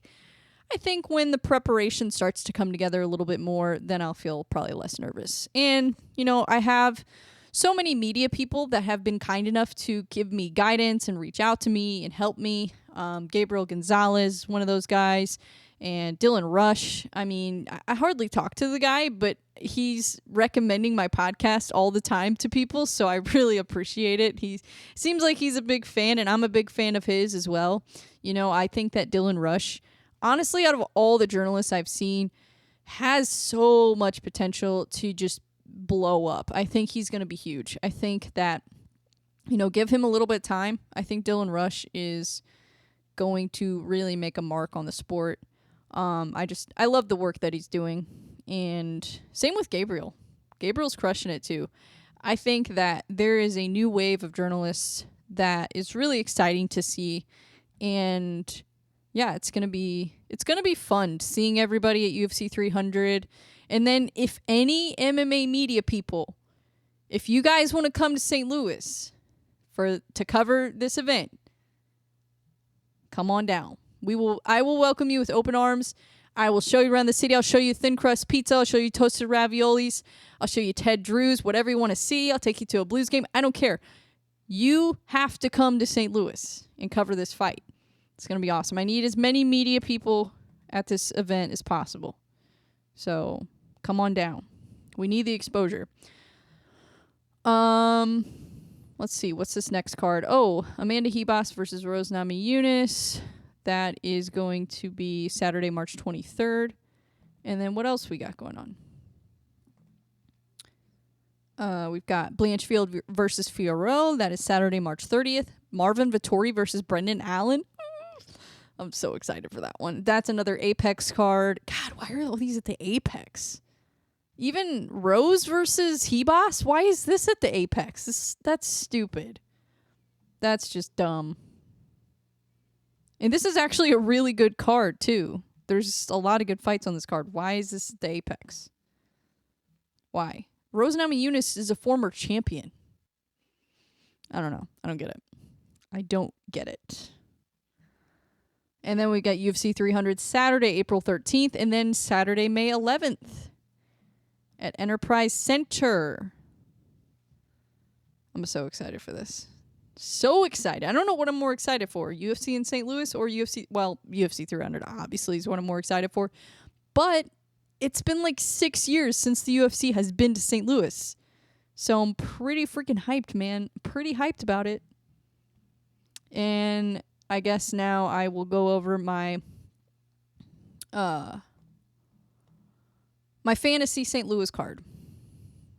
when the preparation starts to come together a little bit more, then I'll feel probably less nervous. And, you know, I have so many media people that have been kind enough to give me guidance and reach out to me and help me. Gabriel Gonzalez, one of those guys, and Dylan Rush. I mean, I hardly talk to the guy, but he's recommending my podcast all the time to people, so I really appreciate it. He seems like he's a big fan, and I'm a big fan of his as well. You know, I think that Dylan Rush, honestly, out of all the journalists I've seen, has so much potential to just blow up. I think he's going to be huge. I think that, you know, give him a little bit of time. I think Dylan Rush is going to really make a mark on the sport. I love the work that he's doing. And same with Gabriel. Gabriel's crushing it too. I think that there is a new wave of journalists that is really exciting to see. And yeah, it's going to be fun seeing everybody at UFC 300. And then if any MMA media people, if you guys want to come to St. Louis to cover this event, come on down. I will welcome you with open arms. I will show you around the city. I'll show you thin crust pizza. I'll show you toasted raviolis. I'll show you Ted Drew's, whatever you want to see. I'll take you to a Blues game. I don't care. You have to come to St. Louis and cover this fight. It's going to be awesome. I need as many media people at this event as possible. So come on down. We need the exposure. Let's see. What's this next card? Oh, Amanda Hebos versus Rose Namajunas. That is going to be Saturday, March 23rd. And then what else we got going on? We've got Blanchfield versus Fiorot. That is Saturday, March 30th. Marvin Vettori versus Brendan Allen. I'm so excited for that one. That's another Apex card. God, why are all these at the Apex? Even Rose versus Hebos? Why is this at the Apex? That's stupid. That's just dumb. And this is actually a really good card, too. There's a lot of good fights on this card. Why is this at the Apex? Why? Rose Namajunas is a former champion. I don't know. I don't get it. I don't get it. And then we got UFC 300 Saturday, April 13th, and then Saturday, May 11th at Enterprise Center. I'm so excited for this. So excited. I don't know what I'm more excited for. UFC in St. Louis or UFC. Well, UFC 300 obviously is what I'm more excited for. But it's been like 6 years since the UFC has been to St. Louis. So I'm pretty freaking hyped, man. Pretty hyped about it. And I guess now I will go over my my fantasy St. Louis card.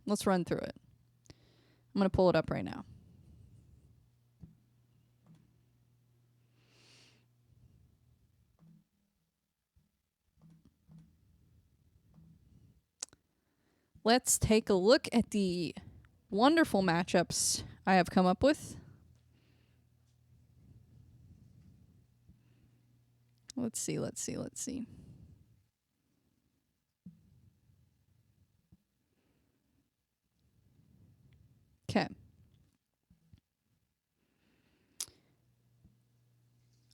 Let's run through it. I'm going to pull it up right now. Let's take a look at the wonderful matchups I have come up with. Let's see. Okay.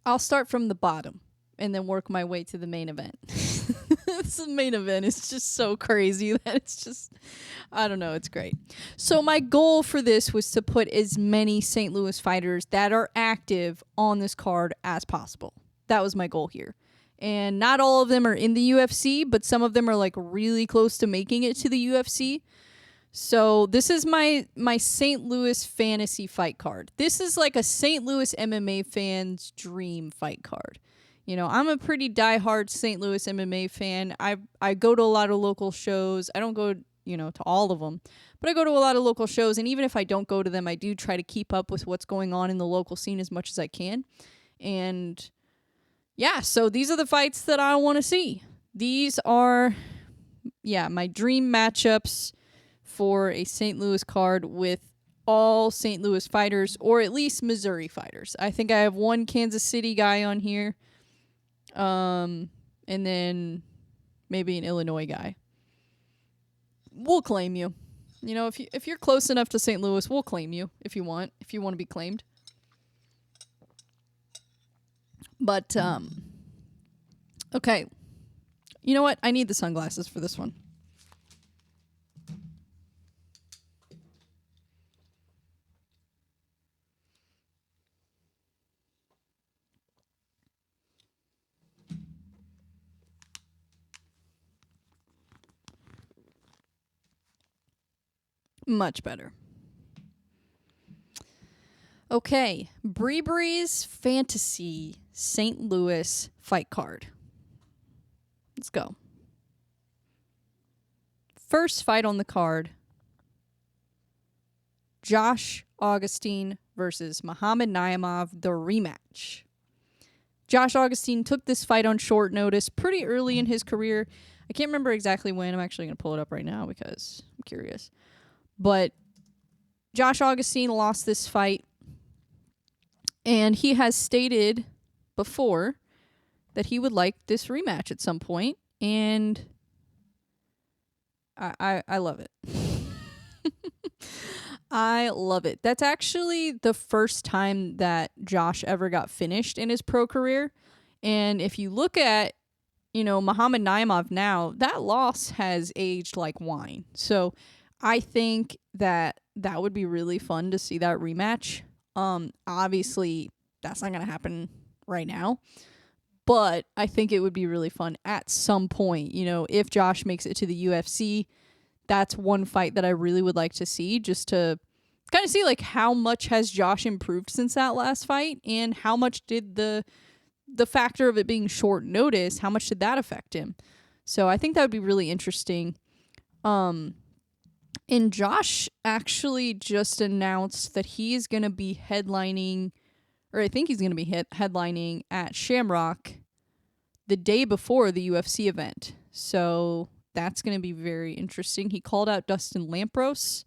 I'll start from the bottom and then work my way to the main event. This main event is just so crazy that it's just, I don't know, it's great. So my goal for this was to put as many St. Louis fighters that are active on this card as possible. That was my goal here. And not all of them are in the UFC, but some of them are like really close to making it to the UFC. So this is my St. Louis fantasy fight card. This is like a St. Louis MMA fan's dream fight card. You know, I'm a pretty diehard St. Louis MMA fan. I go to a lot of local shows. I don't go, to all of them, but I go to a lot of local shows. And even if I don't go to them, I do try to keep up with what's going on in the local scene as much as I can. And yeah, so these are the fights that I want to see. These are, my dream matchups for a St. Louis card with all St. Louis fighters, or at least Missouri fighters. I think I have one Kansas City guy on here. And then maybe an Illinois guy. We'll claim you. If you're close enough to St. Louis, we'll claim you if you want to be claimed. But okay. You know what? I need the sunglasses for this one. Much better. Okay, BreBre's Fantasy St. Louis fight card. Let's go. First fight on the card, Josh Augustine versus Muhammad Naimov, the rematch. Josh Augustine took this fight on short notice pretty early in his career. I can't remember exactly when. I'm actually going to pull it up right now because I'm curious. But Josh Augustine lost this fight, and he has stated before that he would like this rematch at some point, and I love it. I love it. That's actually the first time that Josh ever got finished in his pro career. And if you look at, Muhammad Naimov now, that loss has aged like wine. So I think that would be really fun to see that rematch. Obviously, that's not going to happen right now. But I think it would be really fun at some point. If Josh makes it to the UFC, that's one fight that I really would like to see, just to kind of see like how much has Josh improved since that last fight, and how much did the factor of it being short notice, how much did that affect him? So I think that would be really interesting. And Josh actually just announced that he is going to be headlining, or I think he's going to be headlining at Shamrock the day before the UFC event. So that's going to be very interesting. He called out Dustin Lampros.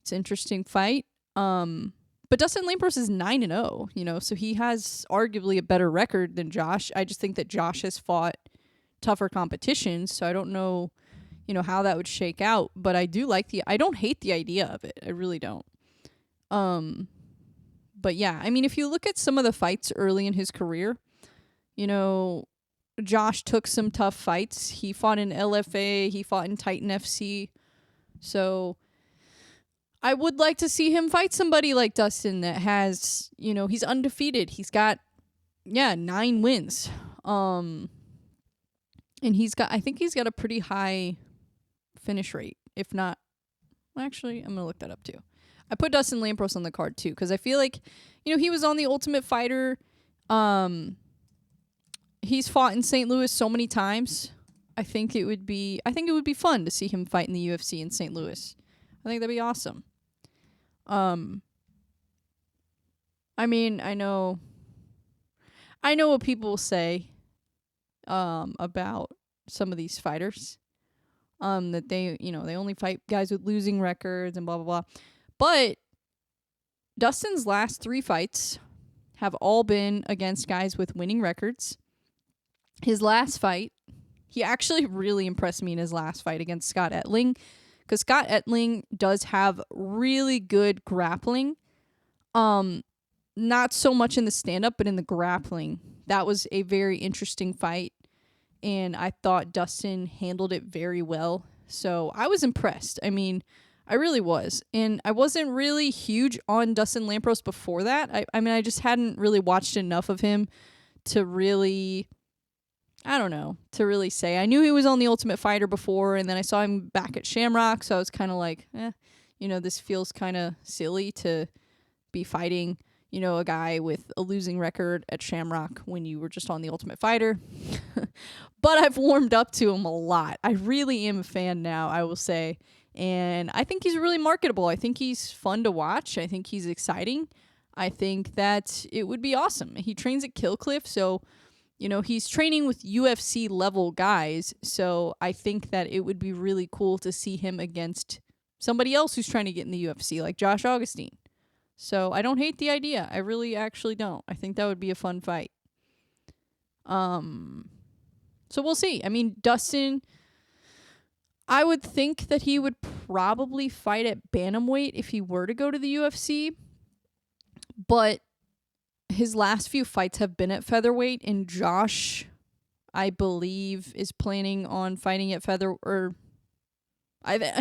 It's an interesting fight. But Dustin Lampros is 9-0, so he has arguably a better record than Josh. I just think that Josh has fought tougher competitions, so I don't know, how that would shake out. But I don't hate the idea of it. I really don't. But yeah, I mean, if you look at some of the fights early in his career, Josh took some tough fights. He fought in LFA, he fought in Titan FC. So I would like to see him fight somebody like Dustin that has, he's undefeated. He's got 9 wins. And I think he's got a pretty high finish rate. If not, actually, I'm going to look that up too. I put Dustin Lampros on the card too because I feel like, he was on the Ultimate Fighter. He's fought in St. Louis so many times. I think it would be fun to see him fight in the UFC in St. Louis. I think that'd be awesome. I mean, I know what people say about some of these fighters. That they only fight guys with losing records and blah blah blah. But Dustin's last 3 fights have all been against guys with winning records. His last fight, he actually really impressed me in his last fight against Scott Ettling, because Scott Ettling does have really good grappling. Not so much in the stand-up, but in the grappling. That was a very interesting fight, and I thought Dustin handled it very well. So I was impressed. I mean, I really was. And I wasn't really huge on Dustin Lampros before that. I just hadn't really watched enough of him to really... to really say. I knew he was on the Ultimate Fighter before, and then I saw him back at Shamrock, so I was kind of like, this feels kind of silly to be fighting, a guy with a losing record at Shamrock when you were just on the Ultimate Fighter. But I've warmed up to him a lot. I really am a fan now, I will say. And I think he's really marketable. I think he's fun to watch. I think he's exciting. I think that it would be awesome. He trains at Kill Cliff, so... he's training with UFC level guys, so I think that it would be really cool to see him against somebody else who's trying to get in the UFC, like Josh Augustine. So I don't hate the idea. I really actually don't. I think that would be a fun fight. So we'll see. I mean, Dustin, I would think that he would probably fight at bantamweight if he were to go to the UFC, but his last few fights have been at featherweight, and Josh, I believe, is planning on fighting at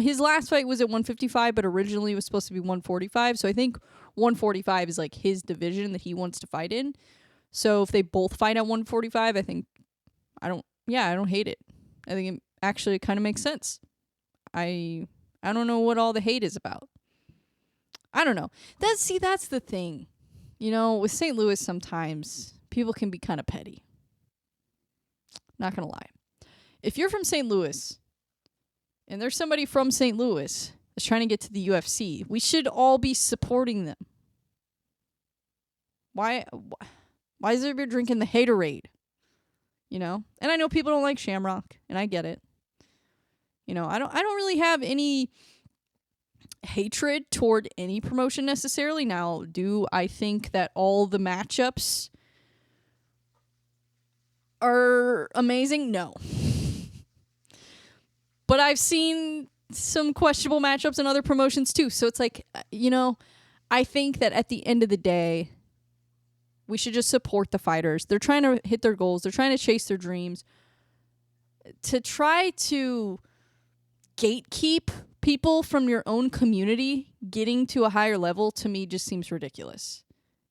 his last fight was at 155, but originally it was supposed to be 145. So I think 145 is like his division that he wants to fight in. So if they both fight at 145, I don't hate it. I think it actually kind of makes sense. I don't know what all the hate is about. I don't know. That's the thing. With St. Louis, sometimes people can be kind of petty. Not going to lie. If you're from St. Louis and there's somebody from St. Louis that's trying to get to the UFC, we should all be supporting them. Why is everybody drinking the haterade? And I know people don't like Shamrock, and I get it. I don't really have any hatred toward any promotion necessarily. Now, do I think that all the matchups are amazing? No. But I've seen some questionable matchups in other promotions too. So it's like, I think that at the end of the day, we should just support the fighters. They're trying to hit their goals. They're trying to chase their dreams. To try to gatekeep people from your own community getting to a higher level, to me, just seems ridiculous.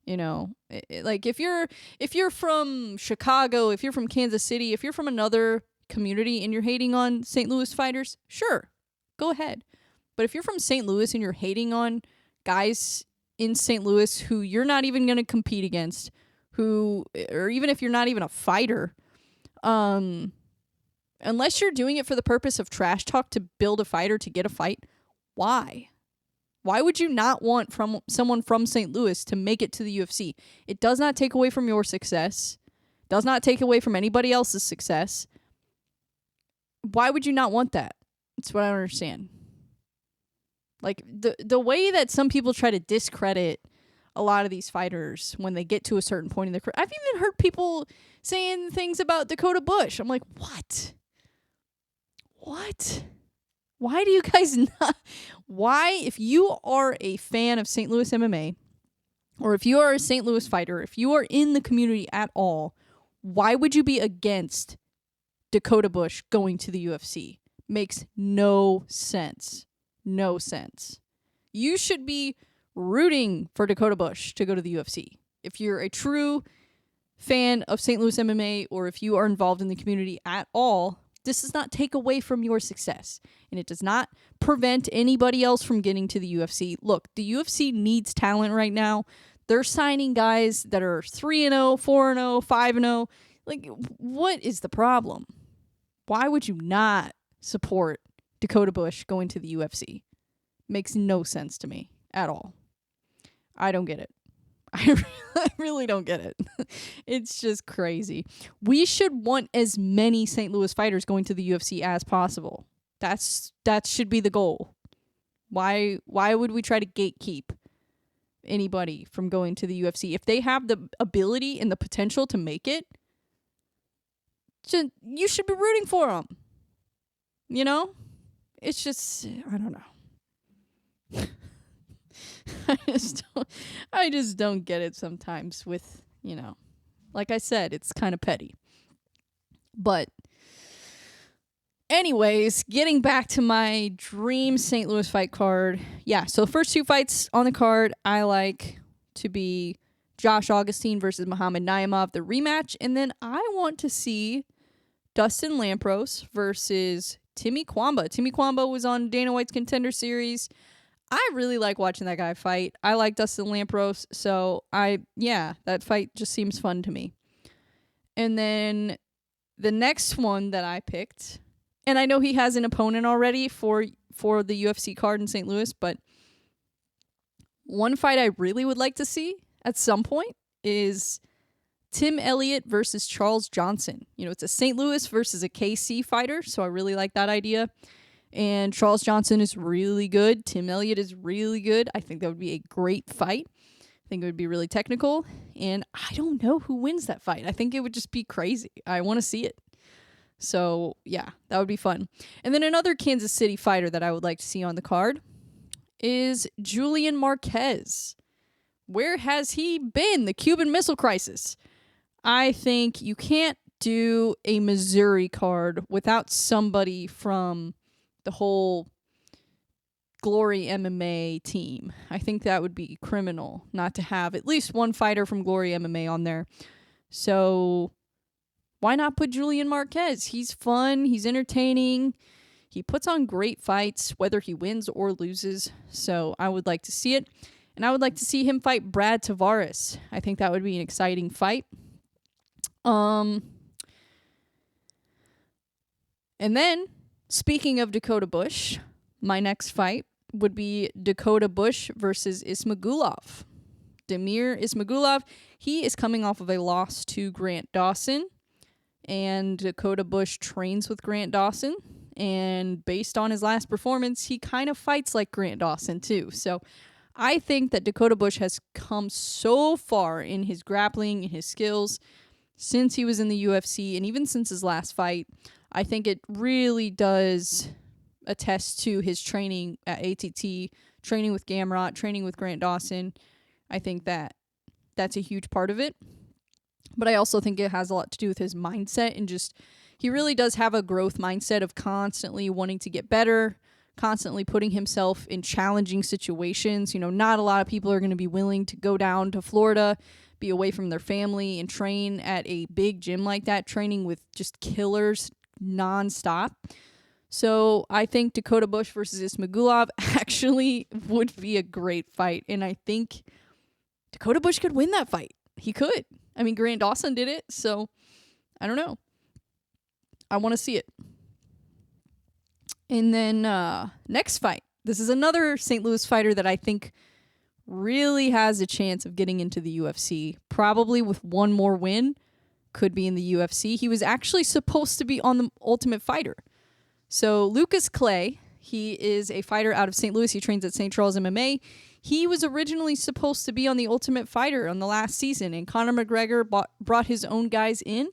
Like if you're from Chicago, if you're from Kansas City, if you're from another community and you're hating on St. Louis fighters, sure, go ahead. But if you're from St. Louis and you're hating on guys in St. Louis who you're not even going to compete against, or even if you're not even a fighter, unless you're doing it for the purpose of trash talk to build a fighter to get a fight, why? Why would you not want someone from St. Louis to make it to the UFC? It does not take away from your success. Does not take away from anybody else's success. Why would you not want that? That's what I don't understand. Like, the way that some people try to discredit a lot of these fighters when they get to a certain point in their career. I've even heard people saying things about Dakota Bush. I'm like, what? What? Why do you guys not? Why, if you are a fan of St. Louis MMA, or if you are a St. Louis fighter, if you are in the community at all, why would you be against Dakota Bush going to the UFC? Makes no sense. No sense. You should be rooting for Dakota Bush to go to the UFC. If you're a true fan of St. Louis MMA, or if you are involved in the community at all, this does not take away from your success, and it does not prevent anybody else from getting to the UFC. Look, the UFC needs talent right now. They're signing guys that are 3-0, 4-0, 5-0. Like, what is the problem? Why would you not support Dakota Bush going to the UFC? Makes no sense to me at all. I don't get it. I really don't get it. It's just crazy. We should want as many St. Louis fighters going to the UFC as possible. That should be the goal. Why would we try to gatekeep anybody from going to the UFC? If they have the ability and the potential to make it, you should be rooting for them. You know? It's just, I don't know. I just don't get it sometimes with, like I said, it's kind of petty. But anyways, getting back to my dream St. Louis fight card. Yeah, so the first two fights on the card, I like to be Josh Augustine versus Muhammad Naimov, the rematch. And then I want to see Dustin Lampros versus Timmy Kwamba. Timmy Kwamba was on Dana White's Contender Series. I really like watching that guy fight. I like Dustin Lampros, so that fight just seems fun to me. And then the next one that I picked, and I know he has an opponent already for the UFC card in St. Louis, but one fight I really would like to see at some point is Tim Elliott versus Charles Johnson. It's a St. Louis versus a KC fighter, so I really like that idea. And Charles Johnson is really good. Tim Elliott is really good. I think that would be a great fight. I think it would be really technical. And I don't know who wins that fight. I think it would just be crazy. I want to see it. So, yeah, that would be fun. And then another Kansas City fighter that I would like to see on the card is Julian Marquez. Where has he been? The Cuban Missile Crisis. I think you can't do a Missouri card without somebody from the whole Glory MMA team. I think that would be criminal not to have at least one fighter from Glory MMA on there. So why not put Julian Marquez? He's fun. He's entertaining. He puts on great fights, whether he wins or loses. So I would like to see it. And I would like to see him fight Brad Tavares. I think that would be an exciting fight. And then, speaking of Dakota Bush, my next fight would be Dakota Bush versus Ismagulov. Damir Ismagulov, he is coming off of a loss to Grant Dawson, and Dakota Bush trains with Grant Dawson, and based on his last performance, he kind of fights like Grant Dawson too. So I think that Dakota Bush has come so far in his grappling and his skills since he was in the UFC, and even since his last fight. I think it really does attest to his training at ATT, training with Gamrot, training with Grant Dawson. I think that's a huge part of it. But I also think it has a lot to do with his mindset, and just he really does have a growth mindset of constantly wanting to get better, constantly putting himself in challenging situations. Not a lot of people are going to be willing to go down to Florida, be away from their family, and train at a big gym like that, training with just killers nonstop. So I think Dakota Bush versus Ismagulov actually would be a great fight. And I think Dakota Bush could win that fight. He could. I mean, Grant Dawson did it, so I don't know. I want to see it. And then next fight. This is another St. Louis fighter that I think really has a chance of getting into the UFC. Probably with one more win. Could be in the UFC. He was actually supposed to be on the Ultimate Fighter. So Lucas Clay, he is a fighter out of St. Louis. He trains at St. Charles MMA. He was originally supposed to be on the Ultimate Fighter on the last season, and Conor McGregor brought his own guys in,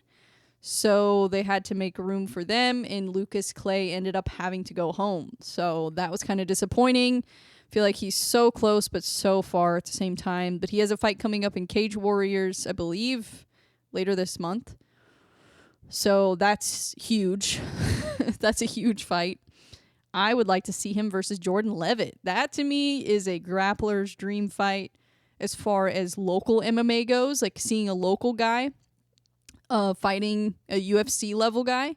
so they had to make room for them, and Lucas Clay ended up having to go home. So that was kind of disappointing. I feel like he's so close but so far at the same time. But he has a fight coming up in Cage Warriors, I believe, later this month. So that's huge. That's a huge fight. I would like to see him versus Jordan Levitt. That to me is a grappler's dream fight as far as local MMA goes, like seeing a local guy fighting a UFC level guy.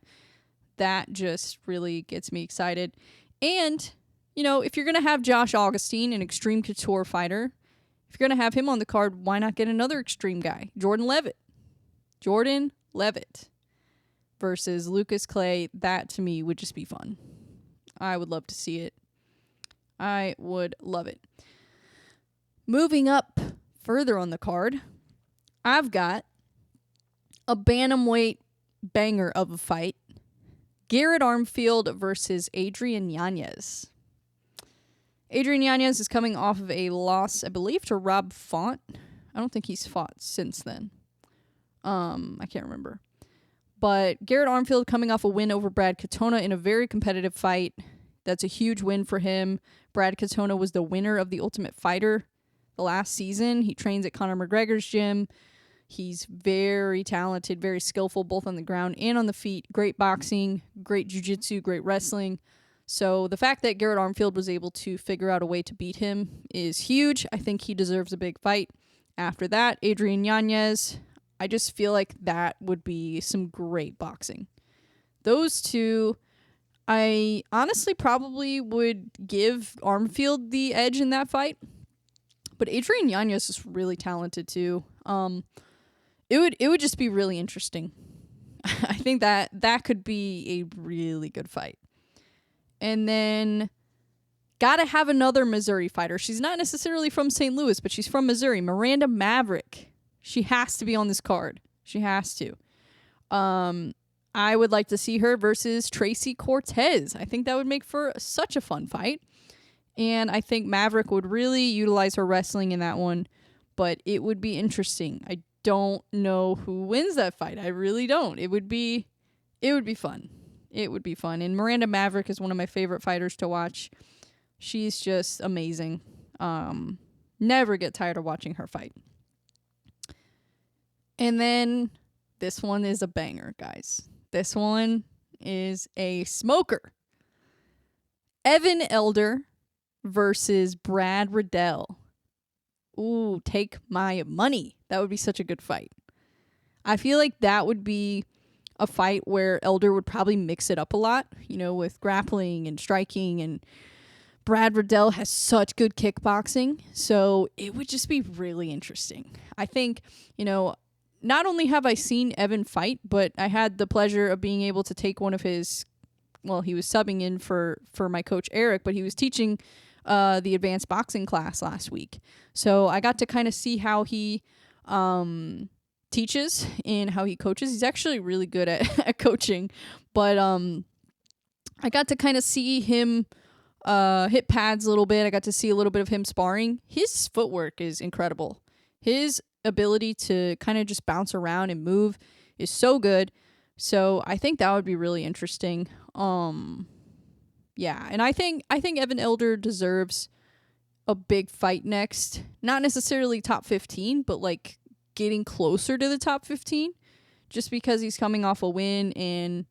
That just really gets me excited. And, if you're going to have Josh Augustine, an Extreme Couture fighter, if you're going to have him on the card, why not get another Extreme guy? Jordan Levitt versus Lucas Clay. That to me would just be fun. I would love to see it. I would love it. Moving up further on the card, I've got a bantamweight banger of a fight. Garrett Armfield versus Adrian Yanez. Adrian Yanez is coming off of a loss, I believe, to Rob Font. I don't think he's fought since then. I can't remember. But Garrett Armfield coming off a win over Brad Katona in a very competitive fight. That's a huge win for him. Brad Katona was the winner of the Ultimate Fighter the last season. He trains at Conor McGregor's gym. He's very talented, very skillful, both on the ground and on the feet. Great boxing, great jiu-jitsu, great wrestling. So the fact that Garrett Armfield was able to figure out a way to beat him is huge. I think he deserves a big fight. After that, Adrian Yanez, I just feel like that would be some great boxing. Those two, I honestly probably would give Armfield the edge in that fight. But Adrian Yanez is really talented too. It would just be really interesting. I think that could be a really good fight. And then gotta have another Missouri fighter. She's not necessarily from St. Louis, but she's from Missouri. Miranda Maverick. She has to be on this card. She has to. I would like to see her versus Tracy Cortez. I think that would make for such a fun fight. And I think Maverick would really utilize her wrestling in that one. But it would be interesting. I don't know who wins that fight. I really don't. It would be fun. It would be fun. And Miranda Maverick is one of my favorite fighters to watch. She's just amazing. Never get tired of watching her fight. And then this one is a banger, guys. This one is a smoker. Evan Elder versus Brad Riddell. Ooh, take my money. That would be such a good fight. I feel like that would be a fight where Elder would probably mix it up a lot, with grappling and striking, and Brad Riddell has such good kickboxing, so it would just be really interesting. I think, not only have I seen Evan fight, but I had the pleasure of being able to take one of his, he was subbing in for my coach Eric, but he was teaching the advanced boxing class last week. So I got to kind of see how he teaches and how he coaches. He's actually really good at coaching, but I got to kind of see him hit pads a little bit. I got to see a little bit of him sparring. His footwork is incredible. His ability to kind of just bounce around and move is so good. So I think that would be really interesting. Yeah, and I think Evan Elder deserves a big fight next. Not necessarily top 15, but like getting closer to the top 15 just because he's coming off a win, and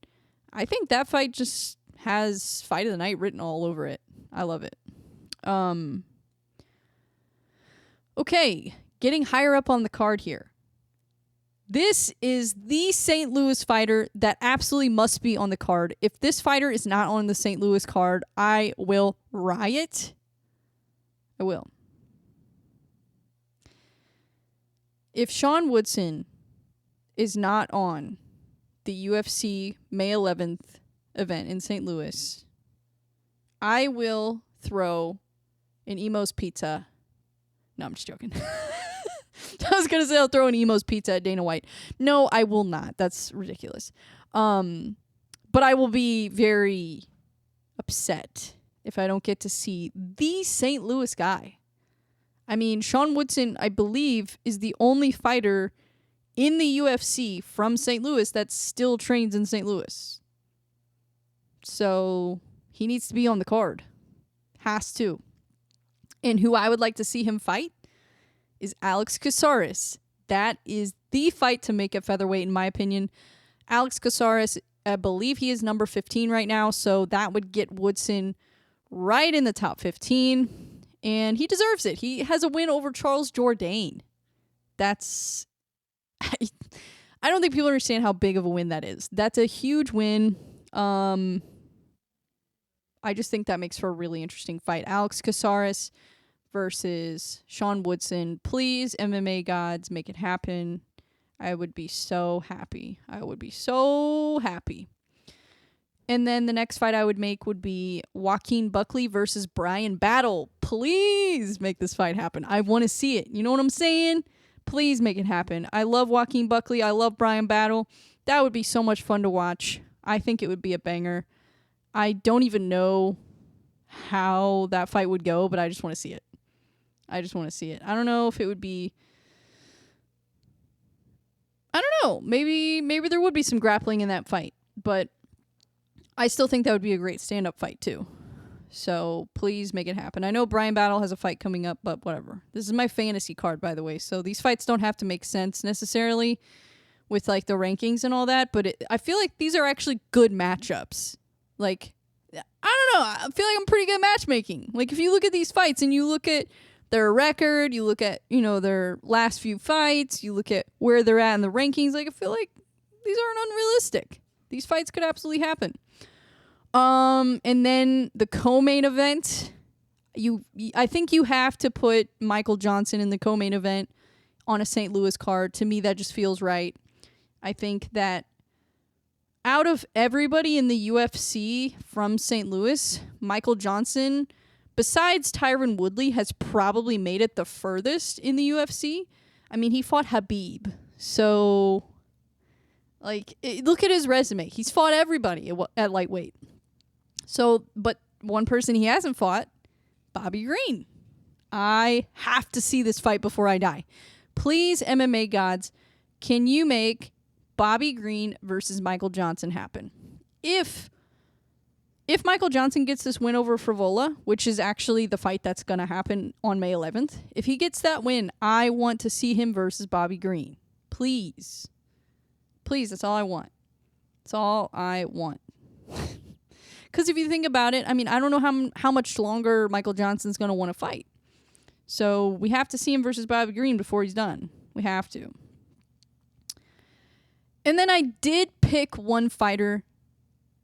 I think that fight just has fight of the night written all over it. I love it. Okay, getting higher up on the card here. This is the St. Louis fighter that absolutely must be on the card. If this fighter is not on the St. Louis card, I will riot. I will. If Sean Woodson is not on the UFC May 11th event in St. Louis, I will throw an Emo's Pizza. No, I'm just joking. I was going to say I'll throw an Emo's Pizza at Dana White. No, I will not. That's ridiculous. But I will be very upset if I don't get to see the St. Louis guy. I mean, Sean Woodson, I believe, is the only fighter in the UFC from St. Louis that still trains in St. Louis. So he needs to be on the card. Has to. And who I would like to see him fight is Alex Caceres. That is the fight to make at featherweight, in my opinion. Alex Caceres I believe he is number 15 right now, so that would get Woodson right in the top 15, and he deserves it. He has a win over Charles Jourdain. That's... I don't think people understand how big of a win that is. That's a huge win. I just think that makes for a really interesting fight. Alex Caceres versus Sean Woodson. Please, MMA gods, make it happen. I would be so happy. I would be so happy. And then the next fight I would make would be Joaquin Buckley versus Brian Battle. Please make this fight happen. I want to see it. You know what I'm saying? Please make it happen. I love Joaquin Buckley. I love Brian Battle. That would be so much fun to watch. I think it would be a banger. I don't even know how that fight would go, but I just want to see it. I just want to see it. I don't know if it would be... I don't know. Maybe there would be some grappling in that fight, but I still think that would be a great stand-up fight too. So please make it happen. I know Brian Battle has a fight coming up, but whatever. This is my fantasy card, by the way. So these fights don't have to make sense necessarily with like the rankings and all that, but I feel like these are actually good matchups. Like, I don't know. I feel like I'm pretty good at matchmaking. Like if you look at these fights and you look at their record, you look at, their last few fights, you look at where they're at in the rankings, like I feel like these aren't unrealistic. These fights could absolutely happen. And then the co-main event, I think you have to put Michael Johnson in the co-main event on a St. Louis card. To me, that just feels right. I think that out of everybody in the UFC from St. Louis, Michael Johnson, besides Tyron Woodley, has probably made it the furthest in the UFC. I mean, he fought Habib. So, look at his resume. He's fought everybody at lightweight. So, but one person he hasn't fought, Bobby Green. I have to see this fight before I die. Please, MMA gods, can you make Bobby Green versus Michael Johnson happen? If Michael Johnson gets this win over Frivola, which is actually the fight that's going to happen on May 11th, if he gets that win, I want to see him versus Bobby Green. Please. Please, that's all I want. That's all I want. Because if you think about it, I mean, I don't know how much longer Michael Johnson's going to want to fight. So we have to see him versus Bobby Green before he's done. We have to. And then I did pick one fighter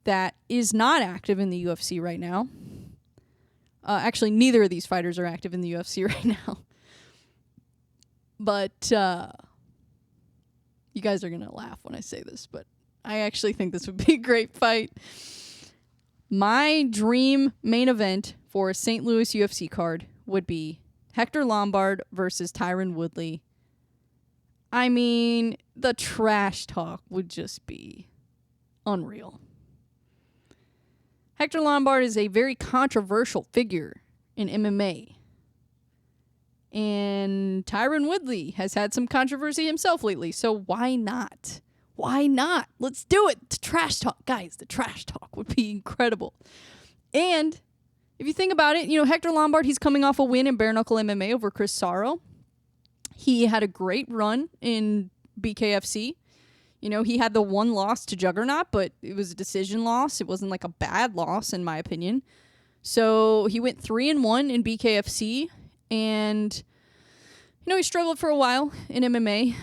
that is not active in the UFC right now. Actually, neither of these fighters are active in the UFC right now. But you guys are going to laugh when I say this, but I actually think this would be a great fight. My dream main event for a St. Louis UFC card would be Hector Lombard versus Tyron Woodley. I mean, the trash talk would just be unreal. Hector Lombard is a very controversial figure in MMA. And Tyron Woodley has had some controversy himself lately, so why not? Why not? Let's do it. The trash talk. Guys, the trash talk would be incredible. And if you think about it, Hector Lombard, he's coming off a win in bare knuckle MMA over Chris Sarro. He had a great run in BKFC. He had the one loss to Juggernaut, but it was a decision loss. It wasn't like a bad loss, in my opinion. So he went 3-1 in BKFC, and he struggled for a while in MMA.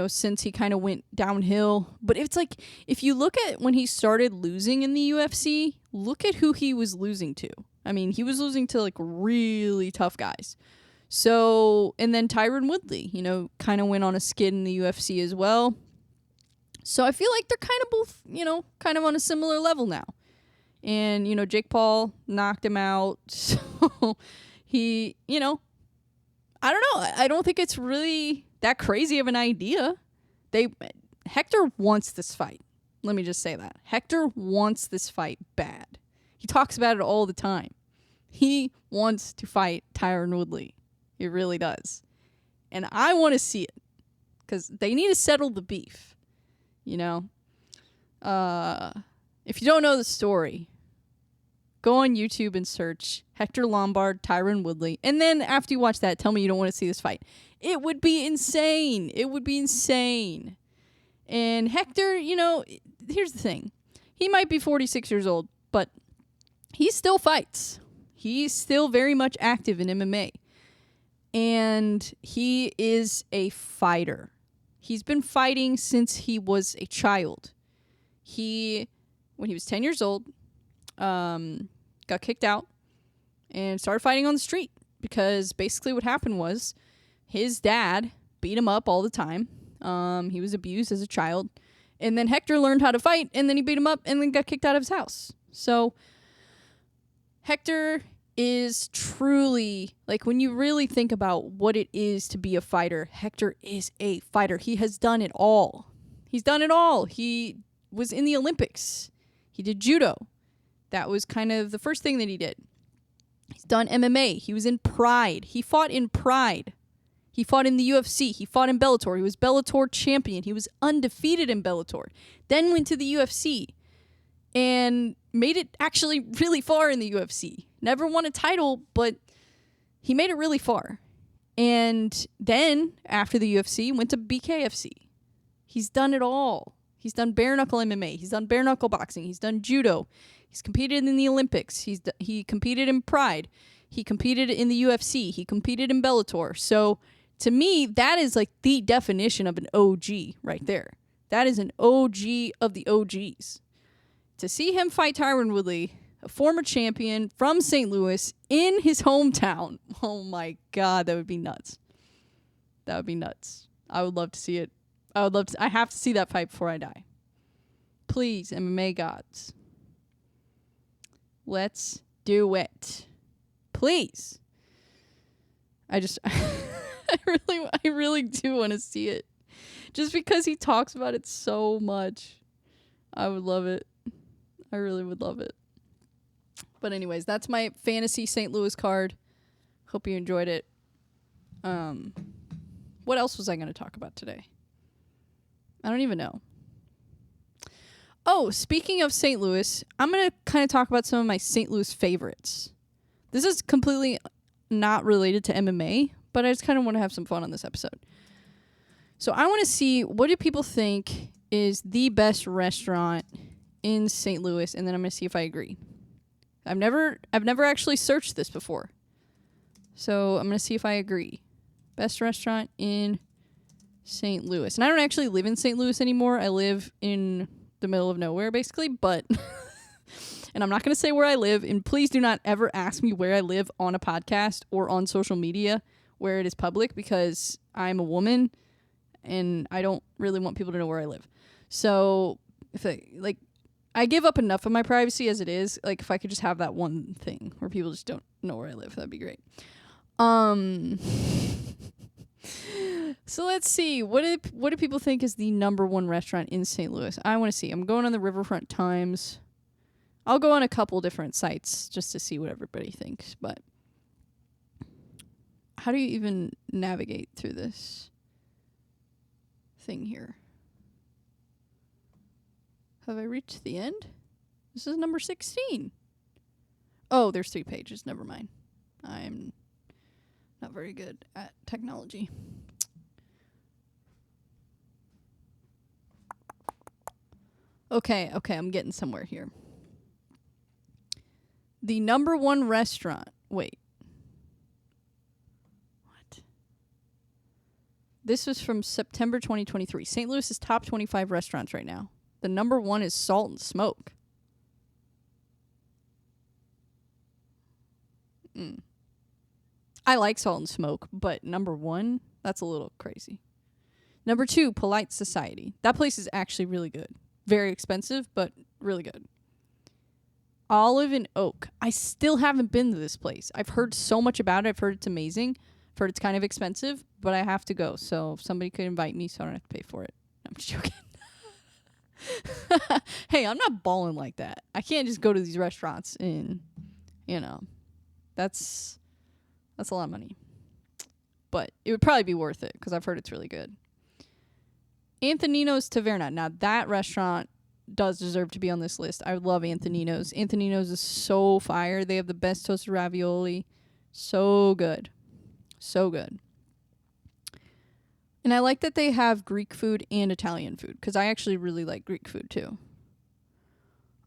Since he kind of went downhill. But it's like, if you look at when he started losing in the UFC, look at who he was losing to. I mean, he was losing to, really tough guys. So, and then Tyron Woodley, kind of went on a skid in the UFC as well. So I feel like they're kind of both, kind of on a similar level now. And, Jake Paul knocked him out. So he, I don't know. I don't think it's really that crazy of an idea. Hector wants this fight. Let me just say that. Hector wants this fight bad. He talks about it all the time. He wants to fight Tyron Woodley. He really does. And I want to see it. Because they need to settle the beef. If you don't know the story, go on YouTube and search Hector Lombard, Tyron Woodley. And then after you watch that, tell me you don't want to see this fight. It would be insane. It would be insane. And Hector, here's the thing. He might be 46 years old, but he still fights. He's still very much active in MMA. And he is a fighter. He's been fighting since he was a child. When he was 10 years old, got kicked out and started fighting on the street, because basically what happened was his dad beat him up all the time. He was abused as a child. And then Hector learned how to fight, and then he beat him up and then got kicked out of his house. So Hector is truly, like, when you really think about what it is to be a fighter, Hector is a fighter. He has done it all. He's done it all. He was in the Olympics. He did judo. That was kind of the first thing that he did. He's done MMA. He was in Pride. He fought in Pride. He fought in the UFC. He fought in Bellator. He was Bellator champion. He was undefeated in Bellator. Then went to the UFC and made it actually really far in the UFC. Never won a title, but he made it really far. And then, after the UFC, went to BKFC. He's done it all. He's done bare knuckle MMA. He's done bare knuckle boxing. He's done judo. He's competed in the Olympics. He competed in Pride. He competed in the UFC. He competed in Bellator. So, to me, that is like the definition of an OG right there. That is an OG of the OGs. To see him fight Tyron Woodley, a former champion from St. Louis, in his hometown. Oh my God, that would be nuts. That would be nuts. I would love to see it. I have to see that fight before I die. Please, MMA gods. Let's do it. Please. I really do want to see it. Just because he talks about it so much. I would love it. I really would love it. But anyways, that's my fantasy St. Louis card. Hope you enjoyed it. What else was I going to talk about today? I don't even know. Oh, speaking of St. Louis, I'm going to kind of talk about some of my St. Louis favorites. This is completely not related to MMA, but I just kind of want to have some fun on this episode. So I want to see, what do people think is the best restaurant in St. Louis, and then I'm going to see if I agree. I've never actually searched this before. So I'm going to see if I agree. Best restaurant in St. Louis. And I don't actually live in St. Louis anymore. I live in the middle of nowhere, basically, but and I'm not going to say where I live, and please do not ever ask me where I live on a podcast or on social media where it is public, because I'm a woman and I don't really want people to know where I live. So if I give up enough of my privacy as it is. Like, if I could just have that one thing where people just don't know where I live, that'd be great. So let's see. What do people think is the number one restaurant in St. Louis? I want to see. I'm going on the Riverfront Times. I'll go on a couple different sites just to see what everybody thinks. But how do you even navigate through this thing here? Have I reached the end? This is number 16. Oh, there's 3 pages. Never mind. I'm not very good at technology. Okay, I'm getting somewhere here. The number one restaurant. Wait. What? This was from September 2023. St. Louis's top 25 restaurants right now. The number one is Salt and Smoke. I like Salt and Smoke, but number one, that's a little crazy. Number 2, Polite Society. That place is actually really good. Very expensive, but really good. Olive and Oak. I still haven't been to this place. I've heard so much about it. I've heard it's amazing. I've heard it's kind of expensive, but I have to go. So if somebody could invite me so I don't have to pay for it. I'm just joking. Hey, I'm not balling like that. I can't just go to these restaurants and, that's a lot of money. But it would probably be worth it because I've heard it's really good. Antonino's Taverna. Now, that restaurant does deserve to be on this list. I love Antonino's. Antonino's is so fire. They have the best toasted ravioli. So good. So good. And I like that they have Greek food and Italian food because I actually really like Greek food too.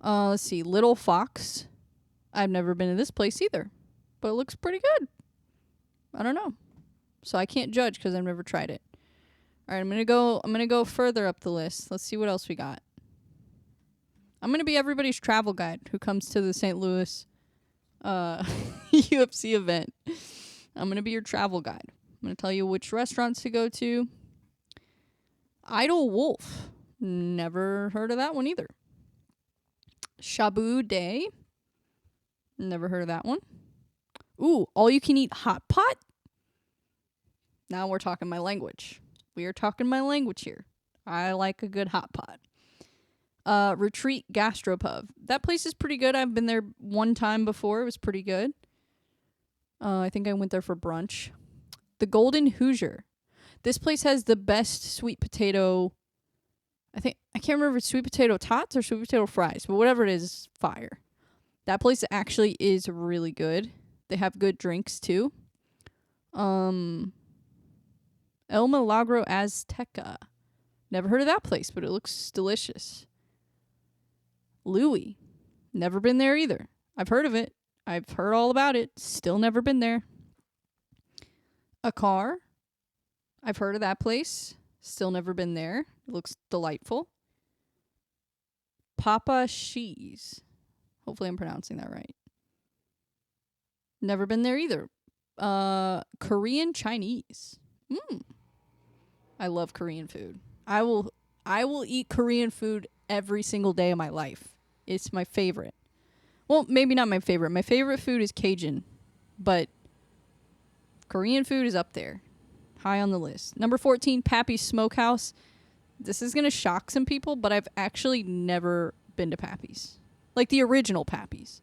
Let's see. Little Fox. I've never been to this place either, but it looks pretty good. I don't know. So I can't judge because I've never tried it. All right, I'm gonna go further up the list. Let's see what else we got. I'm gonna be everybody's travel guide who comes to the St. Louis UFC event. I'm gonna be your travel guide. I'm gonna tell you which restaurants to go to. Idle Wolf. Never heard of that one either. Shabu Day. Never heard of that one. Ooh, all you can eat hot pot? Now we're talking my language. We are talking my language here. I like a good hot pot. Retreat Gastropub. That place is pretty good. I've been there one time before. It was pretty good. I think I went there for brunch. The Golden Hoosier. This place has the best sweet potato. I can't remember if it's sweet potato tots or sweet potato fries, but whatever it is, fire. That place actually is really good. They have good drinks too. El Milagro Azteca. Never heard of that place, but it looks delicious. Louis. Never been there either. I've heard of it. I've heard all about it. Still never been there. A Car. I've heard of that place. Still never been there. It looks delightful. Papa She's. Hopefully I'm pronouncing that right. Never been there either. Korean Chinese. I love Korean food. I will eat Korean food every single day of my life. It's my favorite. Well, maybe not my favorite. My favorite food is Cajun, but Korean food is up there. High on the list. Number 14, Pappy's Smokehouse. This is going to shock some people, but I've actually never been to Pappy's. Like the original Pappy's.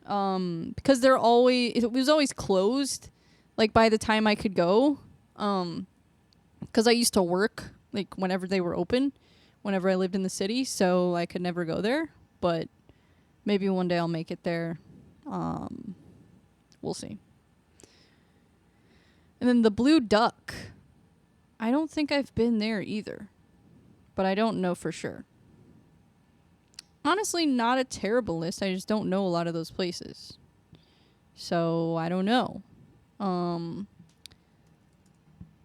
Because it was always closed, like by the time I could go. Because I used to work, like whenever they were open, whenever I lived in the city, so I could never go there. But maybe one day I'll make it there. We'll see. And then the Blue Duck. I don't think I've been there either. But I don't know for sure. Honestly, not a terrible list. I just don't know a lot of those places. So, I don't know.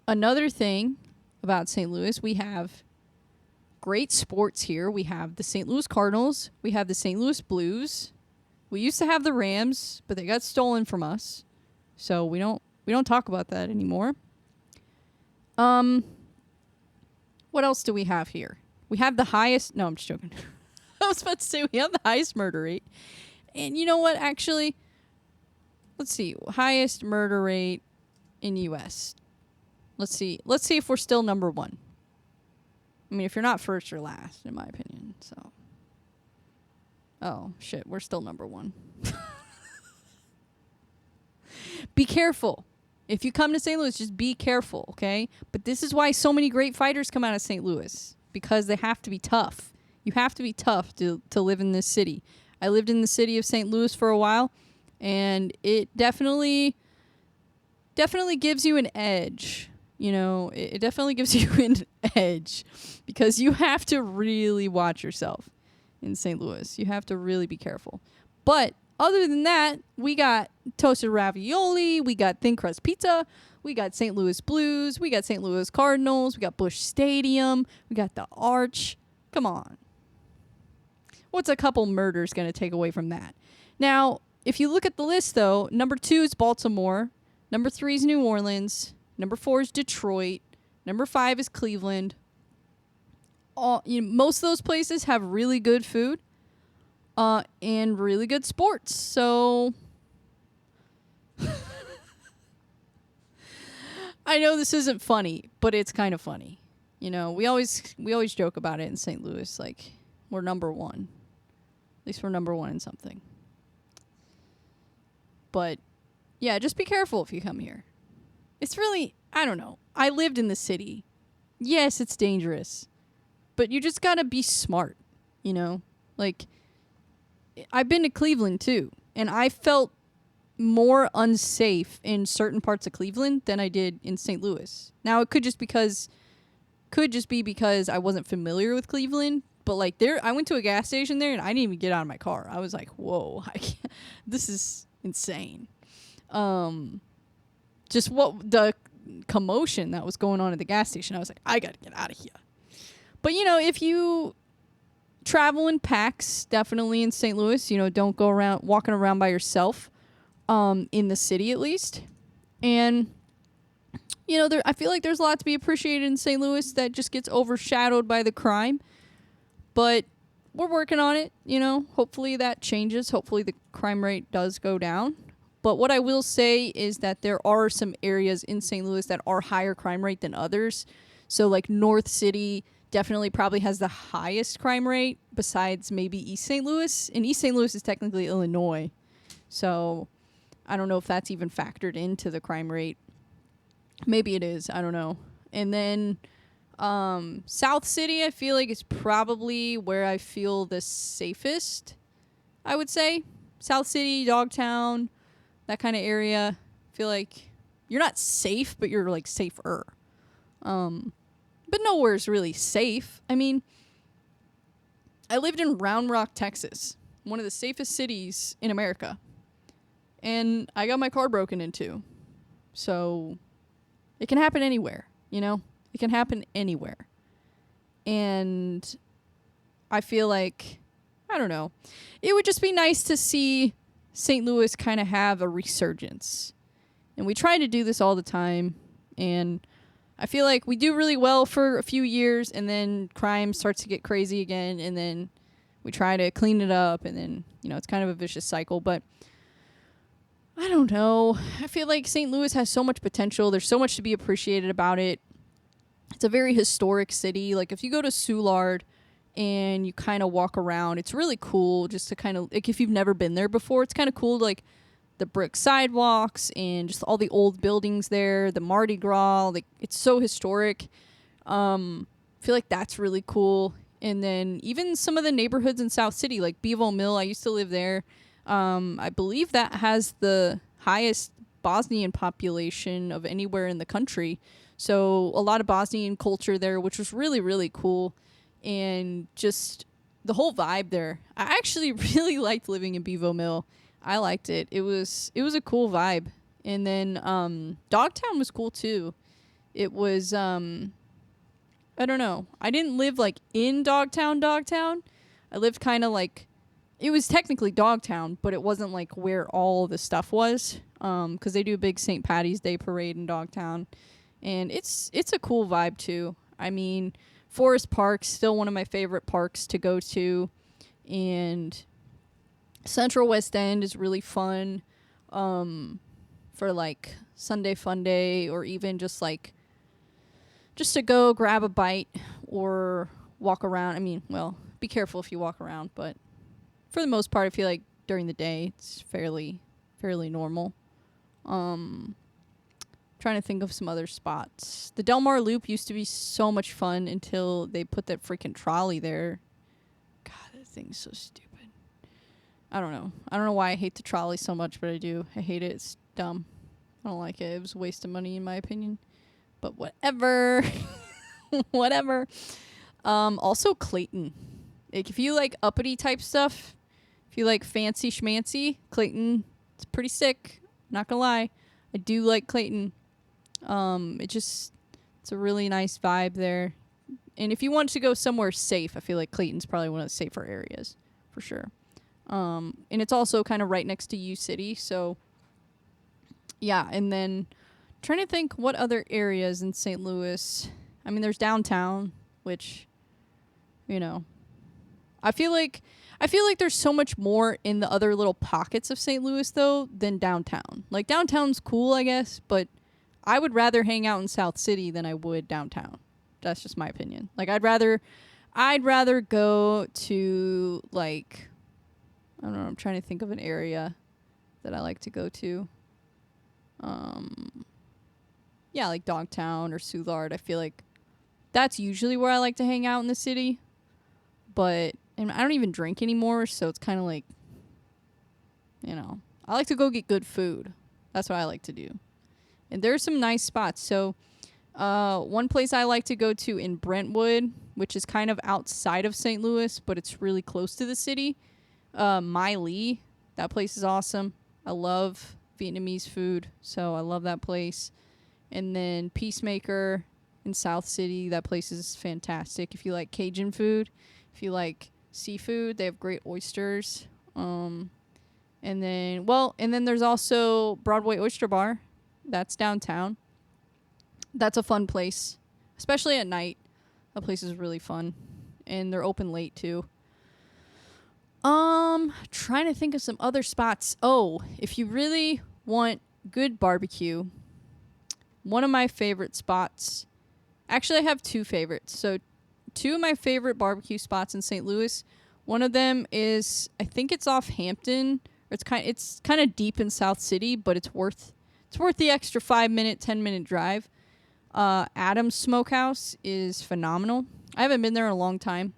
Another thing about St. Louis, we have great sports here. We have the St. Louis Cardinals. We have the St. Louis Blues. We used to have the Rams, but they got stolen from us. So, we don't talk about that anymore. What else do we have here? We have the highest... No, I'm just joking. I was about to say we have the highest murder rate. And you know what? Actually, let's see. Highest murder rate in U.S. Let's see. Let's see if we're still number one. I mean, if you're not first, you're last, in my opinion. So... Oh, shit. We're still number one. Be careful. If you come to St. Louis, just be careful, okay? But this is why so many great fighters come out of St. Louis. Because they have to be tough. You have to be tough to live in this city. I lived in the city of St. Louis for a while, and it definitely gives you an edge. You know, it definitely gives you an edge. Because you have to really watch yourself in St. Louis. You have to really be careful. But other than that, we got toasted ravioli, we got thin crust pizza, we got St. Louis Blues, we got St. Louis Cardinals, we got Busch Stadium, we got the Arch. Come on. What's a couple murders going to take away from that? Now, if you look at the list, though, number 2 is Baltimore, number 3 is New Orleans, number 4 is Detroit, number 5 is Cleveland. Most of those places have really good food. And really good sports. So I know this isn't funny, but it's kind of funny. You know, we always joke about it in St. Louis, like we're number one. At least we're number one in something. But yeah, just be careful if you come here. It's really, I don't know. I lived in the city. Yes, it's dangerous. But you just gotta be smart, you know? Like, I've been to Cleveland too, and I felt more unsafe in certain parts of Cleveland than I did in St. Louis. Now, it could just be because I wasn't familiar with Cleveland, But like I went to a gas station there and I didn't even get out of my car. I was like, whoa, I can't, this is insane. Just what the commotion that was going on at the gas station. I was like, I gotta get out of here. But if you travel in packs, definitely in St. Louis, don't go around walking around by yourself, in the city at least. And I feel like there's a lot to be appreciated in St. Louis that just gets overshadowed by the crime. But we're working on it, Hopefully that changes. Hopefully the crime rate does go down. But what I will say is that there are some areas in St. Louis that are higher crime rate than others. So like North City definitely probably has the highest crime rate besides maybe East St. Louis. And East St. Louis is technically Illinois. So I don't know if that's even factored into the crime rate. Maybe it is. I don't know. And then South City, I feel like, is probably where I feel the safest, I would say. South City, Dogtown, that kind of area. I feel like you're not safe, but you're like safer. But nowhere's really safe. I mean, I lived in Round Rock, Texas, one of the safest cities in America. And I got my car broken into. So it can happen anywhere, It can happen anywhere. And I feel like, I don't know, it would just be nice to see St. Louis kind of have a resurgence. And we try to do this all the time. And I feel like we do really well for a few years, and then crime starts to get crazy again, and then we try to clean it up, and then, it's kind of a vicious cycle. But I don't know. I feel like St. Louis has so much potential. There's so much to be appreciated about it. It's a very historic city. Like, if you go to Soulard and you kind of walk around, it's really cool just to kind of, like, if you've never been there before, it's kind of cool, like, the brick sidewalks and just all the old buildings there, the Mardi Gras, like, it's so historic. I feel like that's really cool. And then even some of the neighborhoods in South City, like Bevo Mill, I used to live there. I believe that has the highest Bosnian population of anywhere in the country. So a lot of Bosnian culture there, which was really, really cool. And just the whole vibe there. I actually really liked living in Bevo Mill. I liked it. It was a cool vibe. And then Dogtown was cool too. It was I don't know. I didn't live like in Dogtown. I lived kind of like, it was technically Dogtown, but it wasn't like where all the stuff was. Because they do a big St. Patty's Day parade in Dogtown. And it's a cool vibe too. I mean, Forest Park's still one of my favorite parks to go to. And Central West End is really fun for like Sunday Fun Day, or even just to go grab a bite or walk around. I mean, well, be careful if you walk around, but for the most part, I feel like during the day it's fairly normal. Trying to think of some other spots. The Del Mar Loop used to be so much fun until they put that freaking trolley there. God, that thing's so stupid. I don't know why I hate the trolley so much, but I do. I hate it. It's dumb. I don't like it. It was a waste of money in my opinion. But whatever. Whatever. Also Clayton. Like, if you like uppity type stuff, if you like fancy schmancy, Clayton, it's pretty sick. Not gonna lie. I do like Clayton. It's a really nice vibe there. And if you want to go somewhere safe, I feel like Clayton's probably one of the safer areas for sure. And it's also kind of right next to U City, so yeah. And then trying to think what other areas in St. Louis. I mean, there's downtown, which, I feel like there's so much more in the other little pockets of St. Louis though than downtown. Like, downtown's cool, I guess, but I would rather hang out in South City than I would downtown. That's just my opinion. Like, I'd rather go to, like, I don't know, I'm trying to think of an area that I like to go to. Yeah, like Dogtown or Soulard. I feel like that's usually where I like to hang out in the city. But and I don't even drink anymore, so it's kind of like, I like to go get good food. That's what I like to do. And there's some nice spots. So One place I like to go to in Brentwood, which is kind of outside of St. Louis, but it's really close to the city. My Lee, that place is awesome. I love Vietnamese food, so I love that place. And then Peacemaker in South City, that place is fantastic. If you like Cajun food, if you like seafood, they have great oysters. And then there's also Broadway Oyster Bar. That's downtown. That's a fun place, especially at night. That place is really fun, and they're open late too. Trying to think of some other spots. Oh, if you really want good barbecue, one of my favorite spots. Actually, I have two favorites. So, two of my favorite barbecue spots in St. Louis. One of them is, I think it's off Hampton. Or it's kind of deep in South City, but it's worth the extra 5-minute, 10-minute drive. Adam's Smokehouse is phenomenal. I haven't been there in a long time,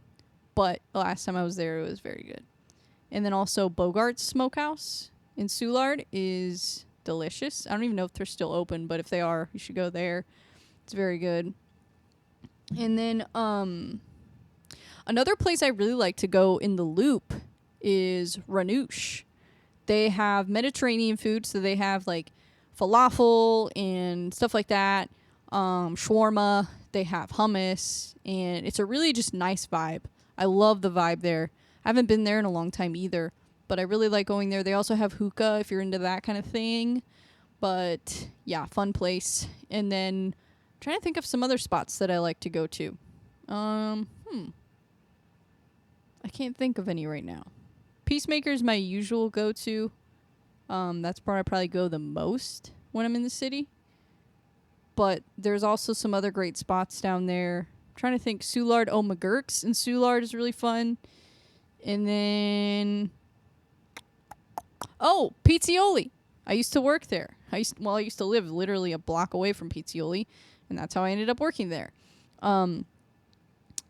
but the last time I was there, it was very good. And then also Bogart's Smokehouse in Soulard is delicious. I don't even know if they're still open, but if they are, you should go there. It's very good. And then another place I really like to go in the Loop is Ranouche. They have Mediterranean food, so they have like falafel and stuff like that. Shawarma. They have hummus, and it's a really just nice vibe. I love the vibe there. I haven't been there in a long time either, but I really like going there. They also have hookah if you're into that kind of thing. But yeah, fun place. And then I'm trying to think of some other spots that I like to go to. I can't think of any right now. Peacemaker is my usual go-to. That's where I probably go the most when I'm in the city. But there's also some other great spots down there. I'm trying to think. Soulard, McGurk's in Soulard is really fun. And then, Pizzioli. I used to work there. I used to live literally a block away from Pizzioli, and that's how I ended up working there.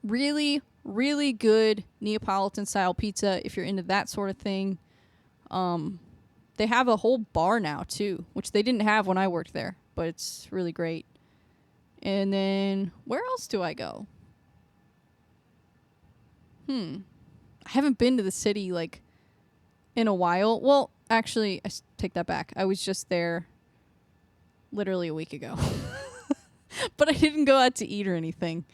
Really, really good Neapolitan-style pizza if you're into that sort of thing. They have a whole bar now, too, which they didn't have when I worked there, but it's really great. And then, where else do I go? I haven't been to the city, like, in a while. Well, actually, I take that back. I was just there literally a week ago. But I didn't go out to eat or anything.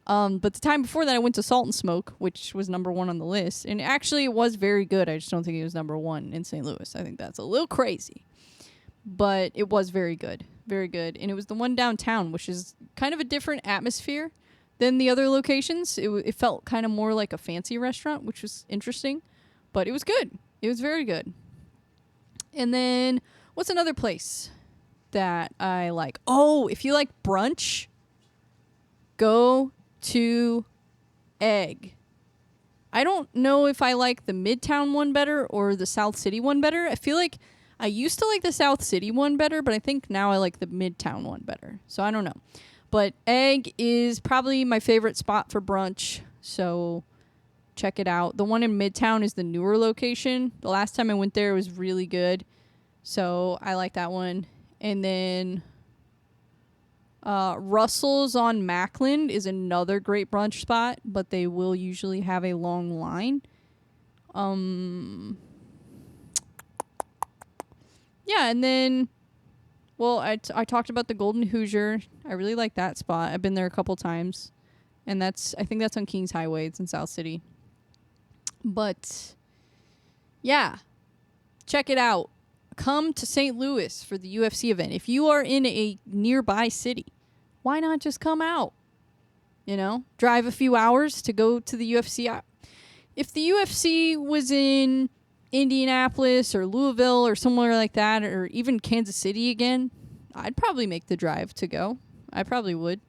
But the time before that, I went to Salt and Smoke, which was number 1 on the list. And actually, it was very good. I just don't think it was number 1 in St. Louis. I think that's a little crazy. But it was very good. Very good. And it was the one downtown, which is kind of a different atmosphere than the other locations. It felt kind of more like a fancy restaurant, which was interesting. But it was good. It was very good. And then, what's another place that I like? Oh, if you like brunch, go to Egg. I don't know if I like the Midtown one better or the South City one better. I feel like I used to like the South City one better, but I think now I like the Midtown one better. So I don't know. But Egg is probably my favorite spot for brunch, so check it out. The one in Midtown is the newer location. The last time I went there, it was really good, so I like that one. And then Russell's on Mackland is another great brunch spot, but they will usually have a long line. Yeah, and then, well, I talked about the Golden Hoosier. I really like that spot. I've been there a couple times. And I think that's on Kings Highway. It's in South City. But, yeah, check it out. Come to St. Louis for the UFC event. If you are in a nearby city, why not just come out? You know, drive a few hours to go to the UFC. If the UFC was in Indianapolis or Louisville or somewhere like that, or even Kansas City again, I'd probably make the drive to go. I probably would.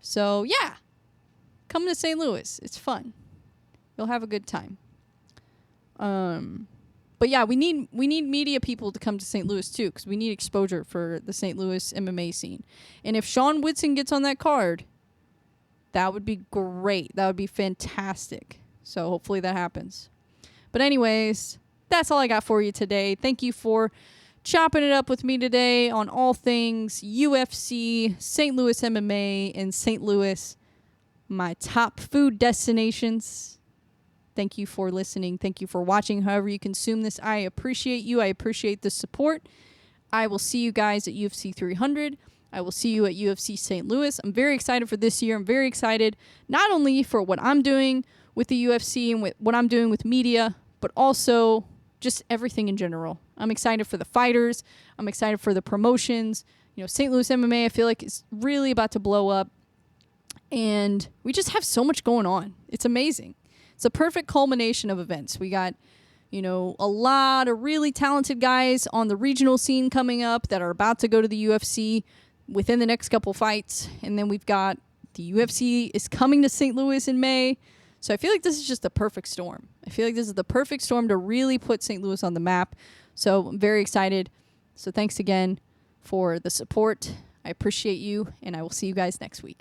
So, yeah. Come to St. Louis. It's fun. You'll have a good time. But yeah, we need media people to come to St. Louis too, because we need exposure for the St. Louis MMA scene. And if Sean Woodson gets on that card, that would be great. That would be fantastic. So hopefully that happens. But anyways, that's all I got for you today. Thank you for chopping it up with me today on all things UFC, St. Louis MMA, and St. Louis, my top food destinations. Thank you for listening. Thank you for watching. However you consume this, I appreciate you. I appreciate the support. I will see you guys at UFC 300. I will see you at UFC St. Louis. I'm very excited for this year. I'm very excited not only for what I'm doing with the UFC and with what I'm doing with media, but also just everything in general. I'm excited for the fighters. I'm excited for the promotions. You know, St. Louis MMA, I feel like is really about to blow up. And we just have so much going on. It's amazing. It's a perfect culmination of events. We got, you know, a lot of really talented guys on the regional scene coming up that are about to go to the UFC within the next couple fights. And then we've got the UFC is coming to St. Louis in May. So I feel like this is just the perfect storm. I feel like this is the perfect storm to really put St. Louis on the map. So I'm very excited. So thanks again for the support. I appreciate you, and I will see you guys next week.